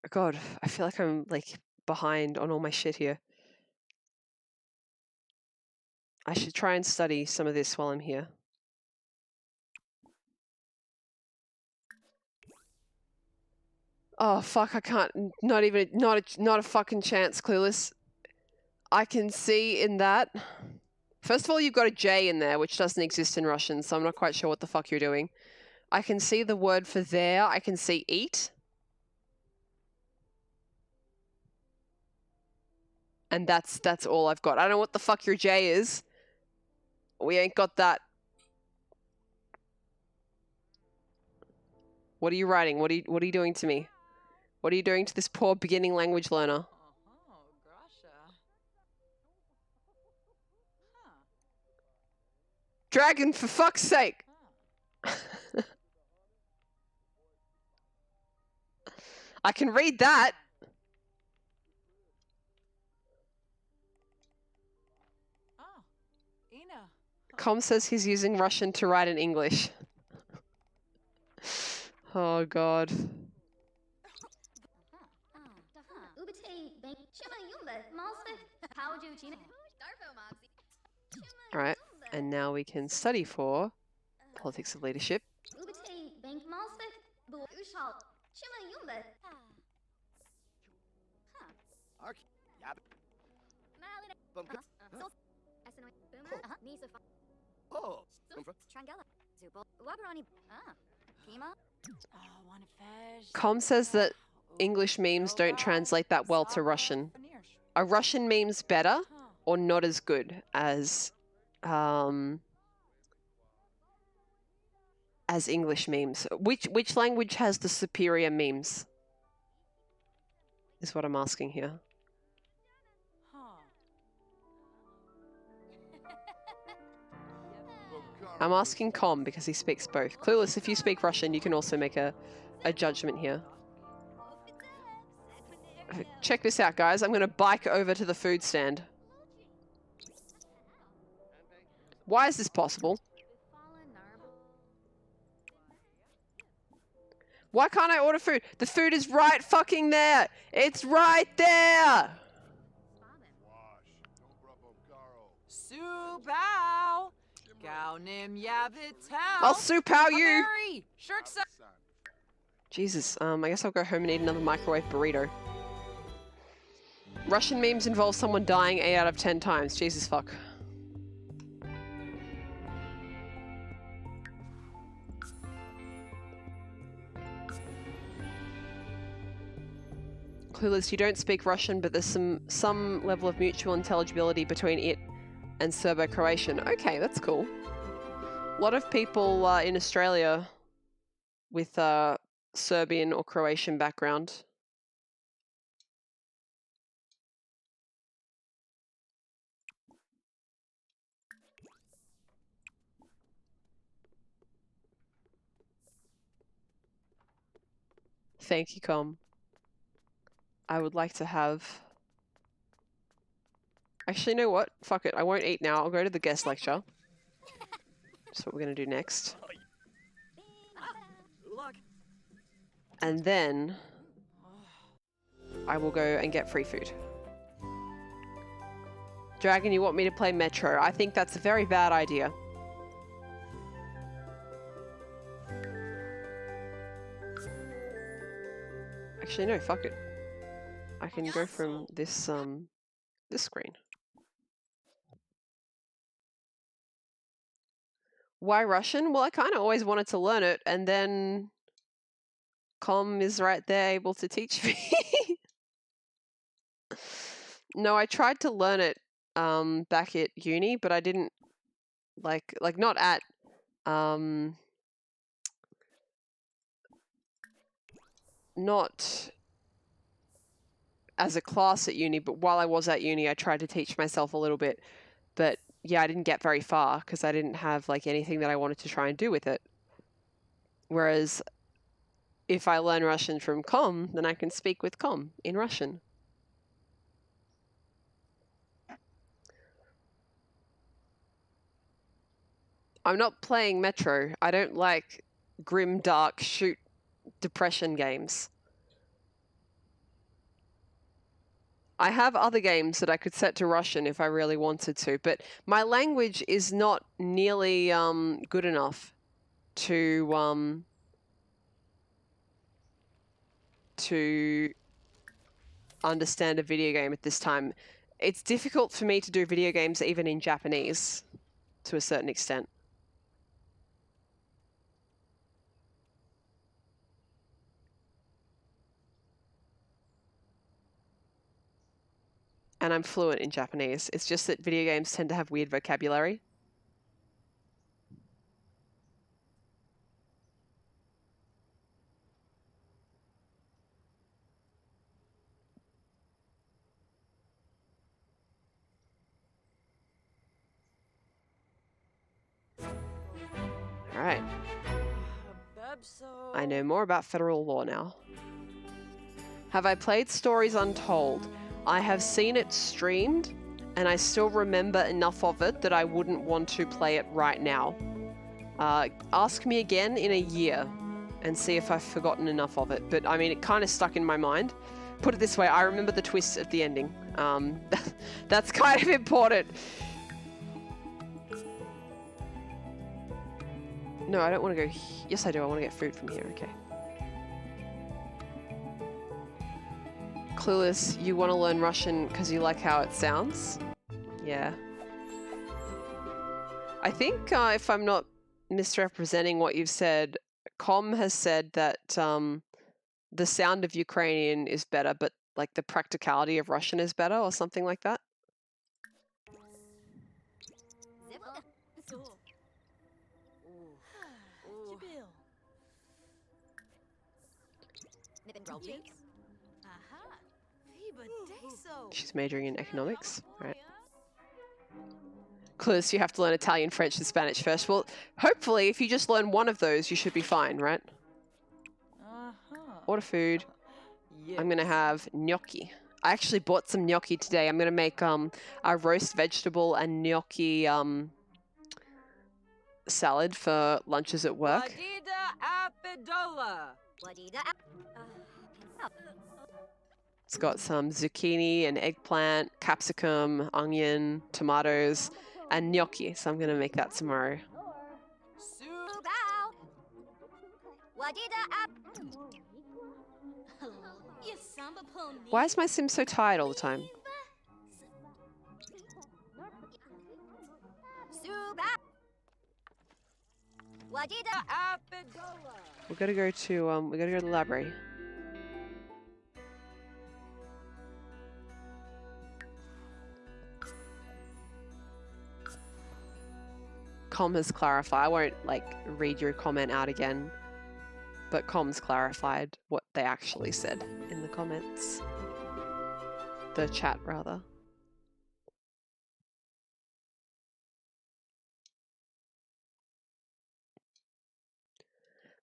God, I feel like I'm like behind on all my shit here. I should try and study some of this while I'm here. Oh fuck, I can't, not a fucking chance, Clueless. I can see in that. First of all, you've got a J in there, which doesn't exist in Russian, so I'm not quite sure what the fuck you're doing. I can see the word for there. I can see eat. And that's all I've got. I don't know what the fuck your J is. We ain't got that. What are you writing? What are you doing to me? What are you doing to this poor beginning language learner? Dragon, for fuck's sake! I can read that. Com says he's using Russian to write in English. Oh god. Alright, and now we can study for politics of leadership. Oh, Com says that English memes don't translate that well to Russian. Are Russian memes better or not as good as English memes? Which language has the superior memes? Is what I'm asking here. I'm asking Com because he speaks both. Clueless, if you speak Russian, you can also make a judgment here. Check this out, guys. I'm going to bike over to the food stand. Why is this possible? Why can't I order food? The food is right fucking there. It's right there. I'll soup-pow you. Jesus, I guess I'll go home and eat another microwave burrito. Russian memes involve someone dying 8 out of 10 times. Jesus fuck. Clueless, you don't speak Russian, but there's some level of mutual intelligibility between it and Serbo-Croatian. Okay, that's cool. A lot of people in Australia with Serbian or Croatian background. Thank you, Com. I would like to have... Actually, you know what? Fuck it. I won't eat now. I'll go to the guest lecture. That's what we're going to do next. And then I will go and get free food. Dragon, you want me to play Metro? I think that's a very bad idea. Actually, no, fuck it. I can go from this this screen. Why Russian? Well, I kind of always wanted to learn it, and then Com is right there able to teach me. No, I tried to learn it back at uni, but I didn't like not at not as a class at uni, but while I was at uni, I tried to teach myself a little bit. But yeah, I didn't get very far because I didn't have like anything that I wanted to try and do with it. Whereas if I learn Russian from Com, then I can speak with Com in Russian. I'm not playing Metro. I don't like grim, dark, shoot depression games. I have other games that I could set to Russian if I really wanted to, but my language is not nearly good enough to understand a video game at this time. It's difficult for me to do video games even in Japanese to a certain extent. And I'm fluent in Japanese. It's just that video games tend to have weird vocabulary. All right. I know more about federal law now. Have I played Stories Untold? I have seen it streamed, and I still remember enough of it that I wouldn't want to play it right now. Ask me again in a year and see if I've forgotten enough of it. But I mean, it kind of stuck in my mind. Put it this way, I remember the twist at the ending. That's kind of important. No, I don't want to go. Yes, I do. I want to get food from here. Okay. Clueless, you want to learn Russian because you like how it sounds? Yeah. I think if I'm not misrepresenting what you've said, Com has said that the sound of Ukrainian is better, but like the practicality of Russian is better or something like that. She's majoring in economics, right? Clueless, you have to learn Italian, French, and Spanish first. Well, hopefully, if you just learn one of those, you should be fine, right? Order food. I'm gonna have gnocchi. I actually bought some gnocchi today. I'm gonna make a roast vegetable and gnocchi salad for lunches at work. It's got some zucchini and eggplant, capsicum, onion, tomatoes, and gnocchi. So I'm gonna make that tomorrow. Why is my sim so tired all the time? We gotta go to the library. Com has clarified. I won't like read your comment out again, but Com's clarified what they actually said in the comments. The chat, rather.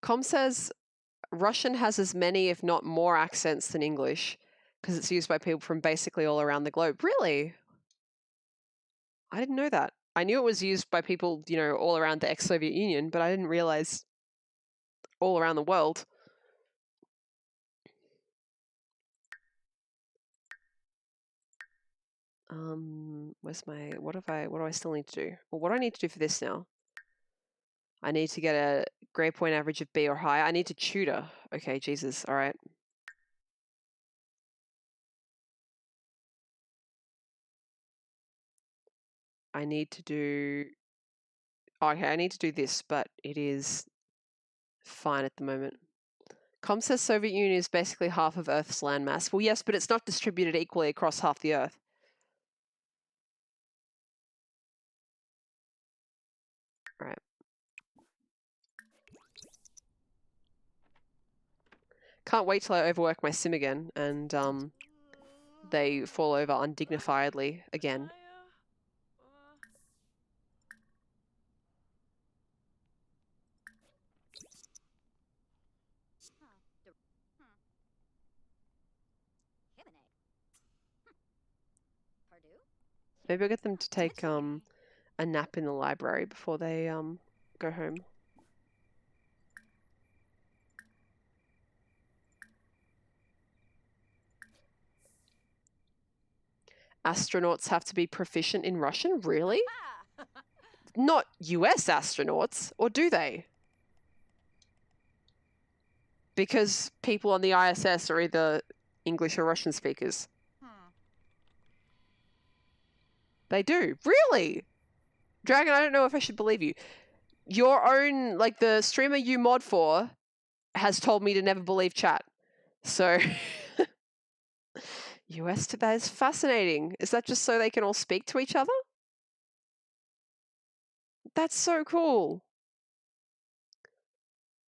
Com says Russian has as many, if not more, accents than English because it's used by people from basically all around the globe. Really? I didn't know that. I knew it was used by people, you know, all around the ex-Soviet Union, but I didn't realize all around the world. Where's my, what do I still need to do? Well, what do I need to do for this now? I need to get a grade point average of B or higher. I need to tutor. Okay, Jesus, all right. I need to do... Okay, I need to do this, but it is fine at the moment. Com says Soviet Union is basically half of Earth's landmass. Well, yes, but it's not distributed equally across half the Earth. Right. Can't wait till I overwork my sim again and they fall over undignifiedly again. Maybe I'll get them to take a nap in the library before they go home. Astronauts have to be proficient in Russian? Really? Not US astronauts, or do they? Because people on the ISS are either English or Russian speakers. They do. Really? Dragon, I don't know if I should believe you. Your own, like the streamer you mod for, has told me to never believe chat. So, US to that is fascinating. Is that just so they can all speak to each other? That's so cool.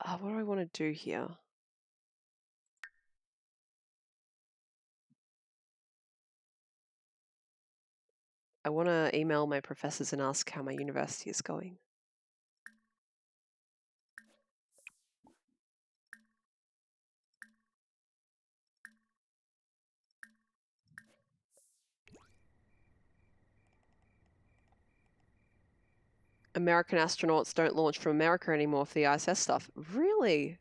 What do I want to do here? I want to email my professors and ask how my university is going. American astronauts don't launch from America anymore for the ISS stuff. Really?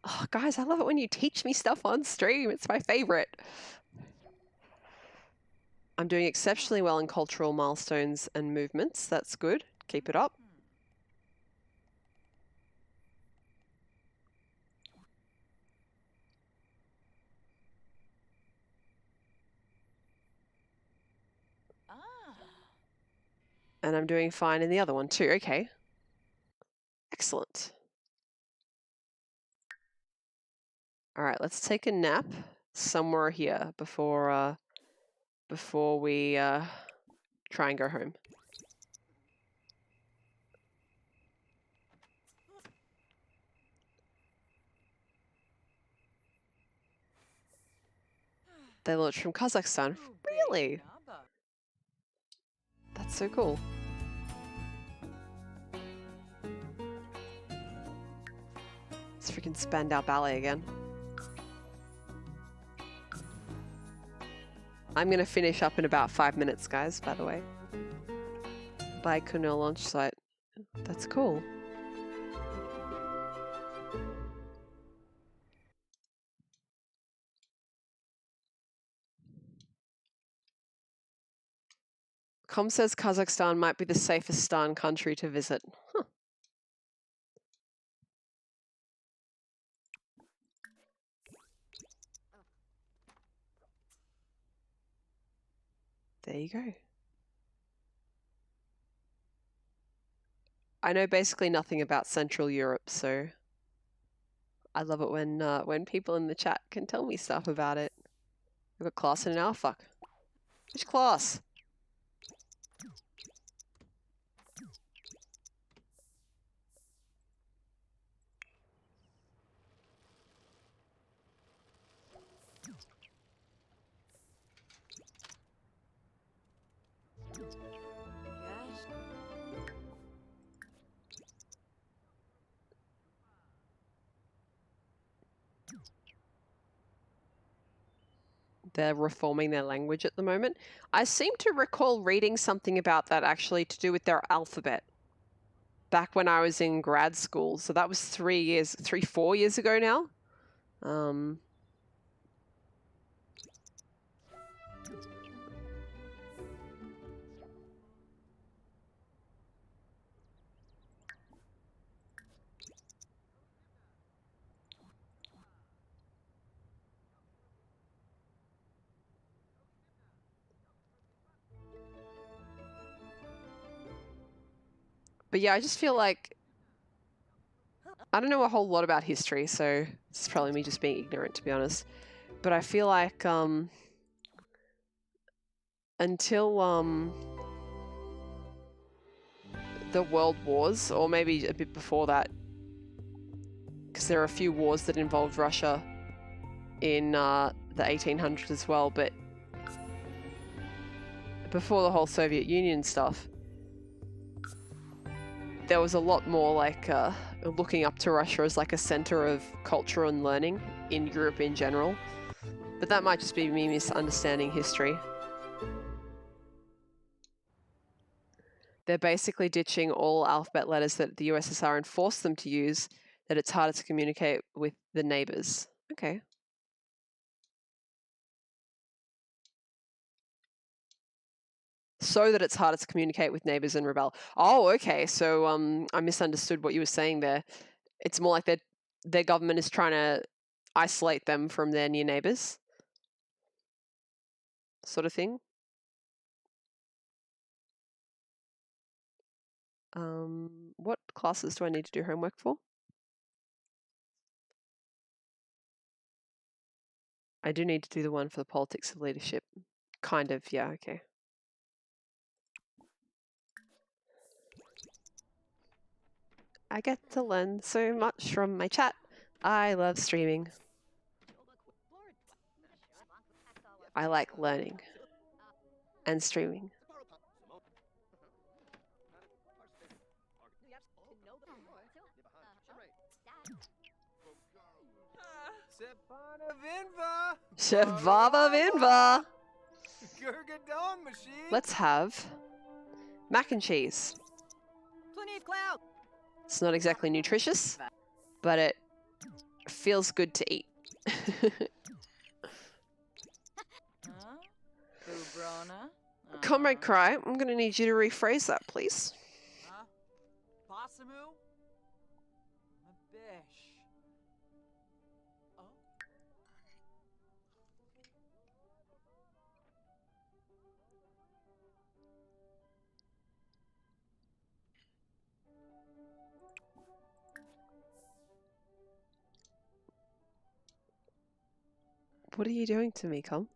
Oh, guys, I love it when you teach me stuff on stream. It's my favorite. I'm doing exceptionally well in cultural milestones and movements. That's good. Keep it up. And I'm doing fine in the other one too. Okay. Excellent. All right, let's take a nap somewhere here before we try and go home. They launched from Kazakhstan. Really? That's so cool. It's freaking Spandau Ballet again. I'm going to finish up in about 5 minutes, guys, by the way. Baikonur launch site. That's cool. Com says Kazakhstan might be the safest stan country to visit. Huh. There you go. I know basically nothing about Central Europe, so I love it when people in the chat can tell me stuff about it. I've got class in an hour. Fuck. Which class? They're reforming their language at the moment. I seem to recall reading something about that actually to do with their alphabet back when I was in grad school. So that was 4 years ago now. But yeah, I just feel like I don't know a whole lot about history, so it's probably me just being ignorant, to be honest. But I feel like until the World Wars, or maybe a bit before that, because there are a few wars that involved Russia in the 1800s as well, but before the whole Soviet Union stuff, there was a lot more like looking up to Russia as like a center of culture and learning in Europe in general. But that might just be me misunderstanding history. They're basically ditching all alphabet letters that the USSR enforced them to use, that it's harder to communicate with the neighbors. Okay. So that it's harder to communicate with neighbors and rebel. Oh, okay. So I misunderstood what you were saying there. It's more like their government is trying to isolate them from their near neighbors, sort of thing. What classes do I need to do homework for? I do need to do the one for the politics of leadership. Kind of, yeah, okay. I get to learn so much from my chat. I love streaming. I like learning and streaming. Shavava Vinva! Let's have mac and cheese. It's not exactly nutritious, but it feels good to eat. Comrade Cry, I'm going to need you to rephrase that, please. What are you doing to me, Com?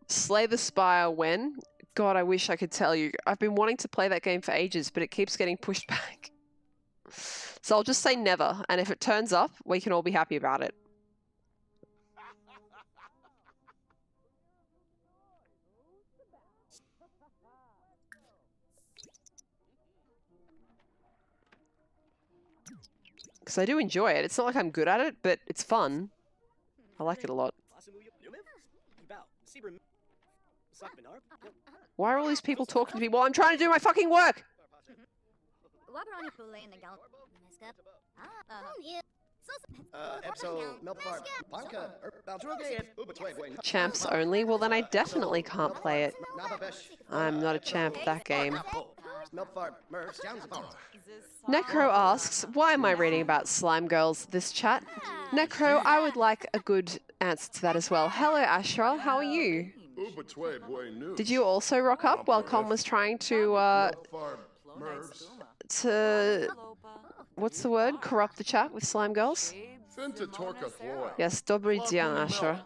Slay the Spire when? God, I wish I could tell you. I've been wanting to play that game for ages, but it keeps getting pushed back. So I'll just say never, and if it turns up, we can all be happy about it. Because I do enjoy it. It's not like I'm good at it, but it's fun. I like it a lot. Why are all these people talking to me while I'm trying to do my fucking work? Champs only? Well, then I definitely can't play it. I'm not a champ at that game. Necro asks, why am I reading about slime girls this chat? Necro, I would like a good answer to that as well. Hello, Ashra, how are you? Did you also rock up while Com was trying to what's the word? Corrupt the chat with slime girls? Yes, dobry dzień, Ashra.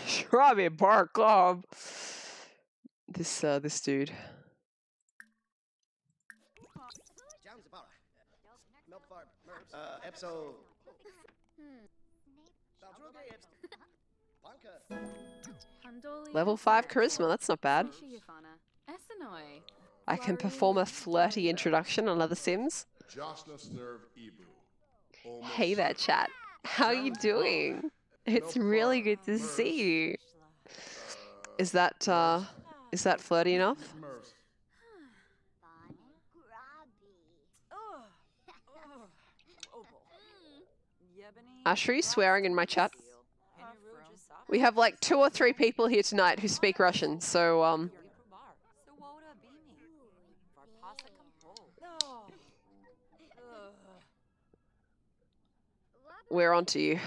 Schwabe bar glob. This dude. Level 5 charisma, that's not bad. I can perform a flirty introduction on other Sims. Hey there, chat. How are you doing? It's really good to see you. Is that flirty enough? Ash, are you swearing in my chat? We have like 2 or 3 people here tonight who speak Russian, so we're on to you.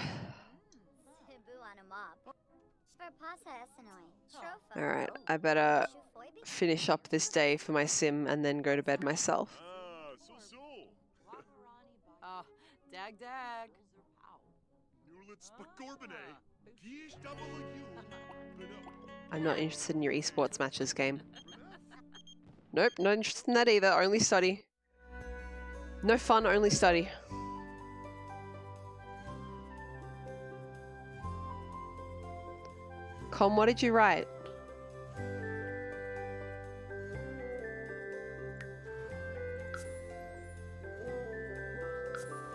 Alright, I better finish up this day for my sim and then go to bed myself. Ah, so. Dag dag. Nulit spakorbane. Gish double you. I'm not interested in your esports matches game. Nope, not interested in that either. Only study. No fun, only study. Com, what did you write?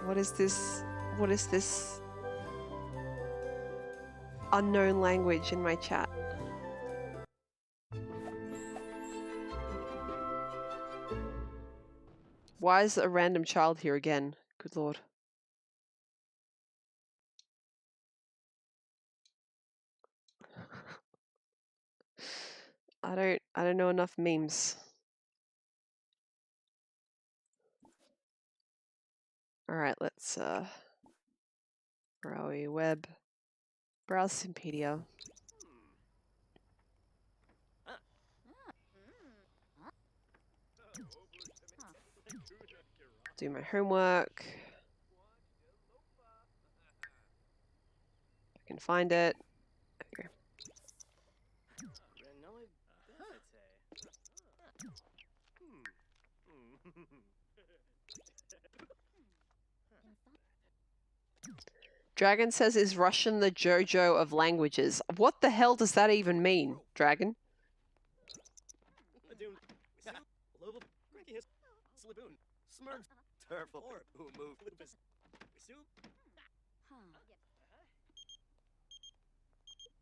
What is this? What is this unknown language in my chat? Why is a random child here again? Good lord. I don't know enough memes. Alright, let's where are we? Web. Browse Simpedia. Do my homework. I can find it. Okay. Dragon says, is Russian the JoJo of languages? What the hell does that even mean, Dragon?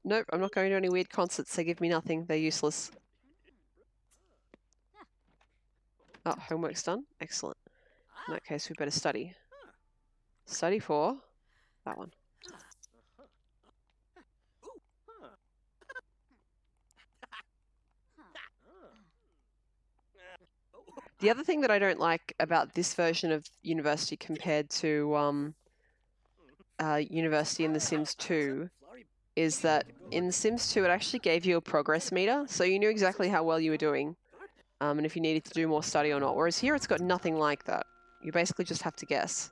Nope, I'm not going to any weird concerts. They give me nothing. They're useless. Oh, homework's done? Excellent. In that case, we better study. Study for that one. The other thing that I don't like about this version of University compared to University in The Sims 2 is that in The Sims 2 it actually gave you a progress meter, so you knew exactly how well you were doing and if you needed to do more study or not, whereas here it's got nothing like that. You basically just have to guess.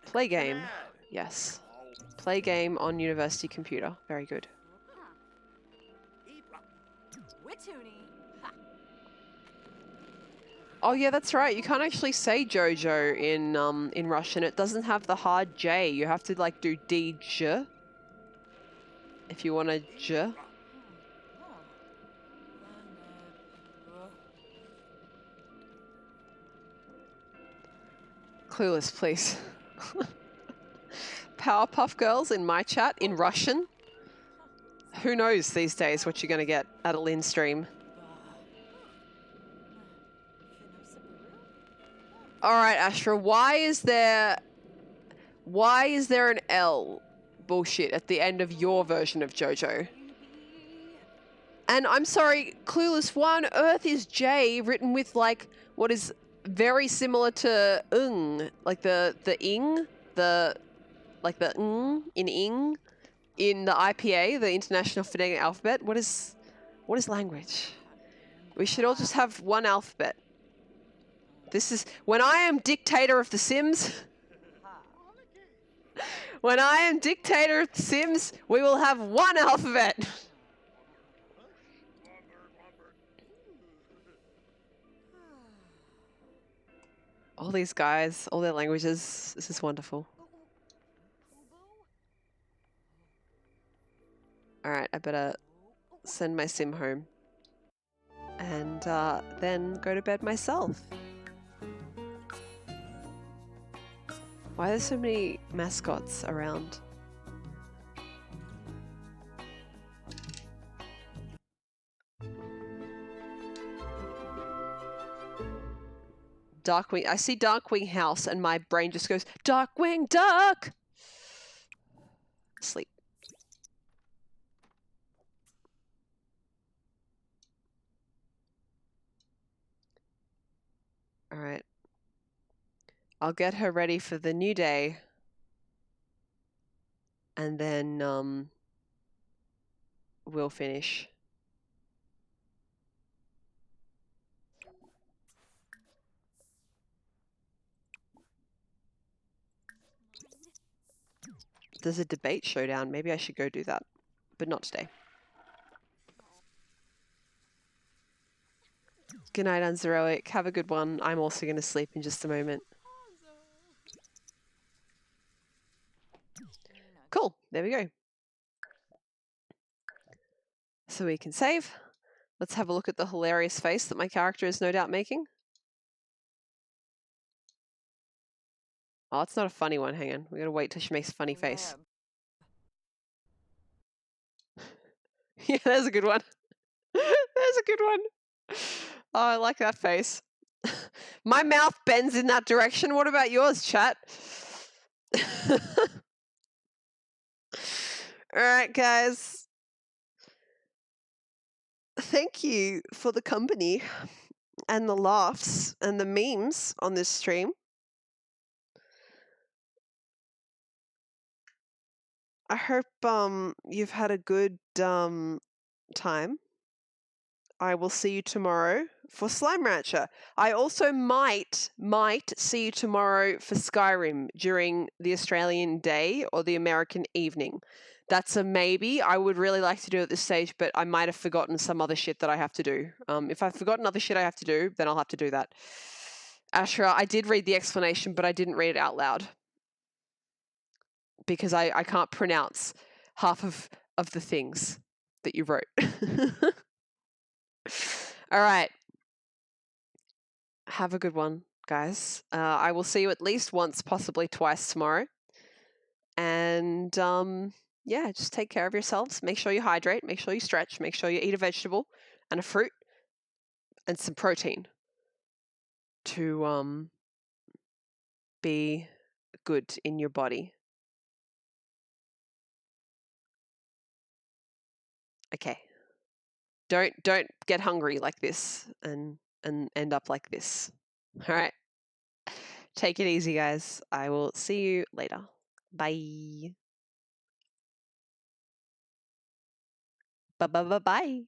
Play game. Yes. Play game on university computer. Very good. Oh yeah, that's right. You can't actually say JoJo in Russian. It doesn't have the hard J. You have to like do DJ if you want to J. Clueless, please. Powerpuff Girls in my chat in Russian. Who knows these days what you're going to get at a Lin stream. All right, Astra, why is there an L bullshit at the end of your version of JoJo? And I'm sorry, Clueless, why on earth is J written with like what is very similar to like the ing, like the in the IPA, the International Phonetic Alphabet? What is language? We should all just have one alphabet. This is when I am dictator of The Sims. When I am dictator of The Sims, we will have one alphabet. All these guys, all their languages. This is wonderful. All right, I better send my sim home and then go to bed myself. Why are there so many mascots around? Darkwing. I see Darkwing House and my brain just goes, Darkwing Duck! Sleep. All right. I'll get her ready for the new day. And then we'll finish. There's a debate showdown. Maybe I should go do that, but not today. Good night, Unzeroic. Have a good one. I'm also going to sleep in just a moment. Cool. There we go. So we can save. Let's have a look at the hilarious face that my character is no doubt making. Oh, it's not a funny one. Hang on. We gotta wait till she makes a funny face. Yeah, there's a good one. There's a good one. Oh, I like that face. My mouth bends in that direction. What about yours, chat? All right, guys. Thank you for the company and the laughs and the memes on this stream. I hope you've had a good time. I will see you tomorrow for Slime Rancher. I also might see you tomorrow for Skyrim during the Australian day or the American evening. That's a maybe. I would really like to do it at this stage, but I might have forgotten some other shit that I have to do. If I've forgotten other shit I have to do, then I'll have to do that. Ashra, I did read the explanation, but I didn't read it out loud because I can't pronounce half of the things that you wrote. All right. Have a good one, guys. I will see you at least once, possibly twice tomorrow. And yeah, just take care of yourselves. Make sure you hydrate. Make sure you stretch. Make sure you eat a vegetable and a fruit and some protein to be good in your body. Okay. Don't get hungry like this and end up like this. All right. Take it easy, guys. I will see you later. Bye. Bye.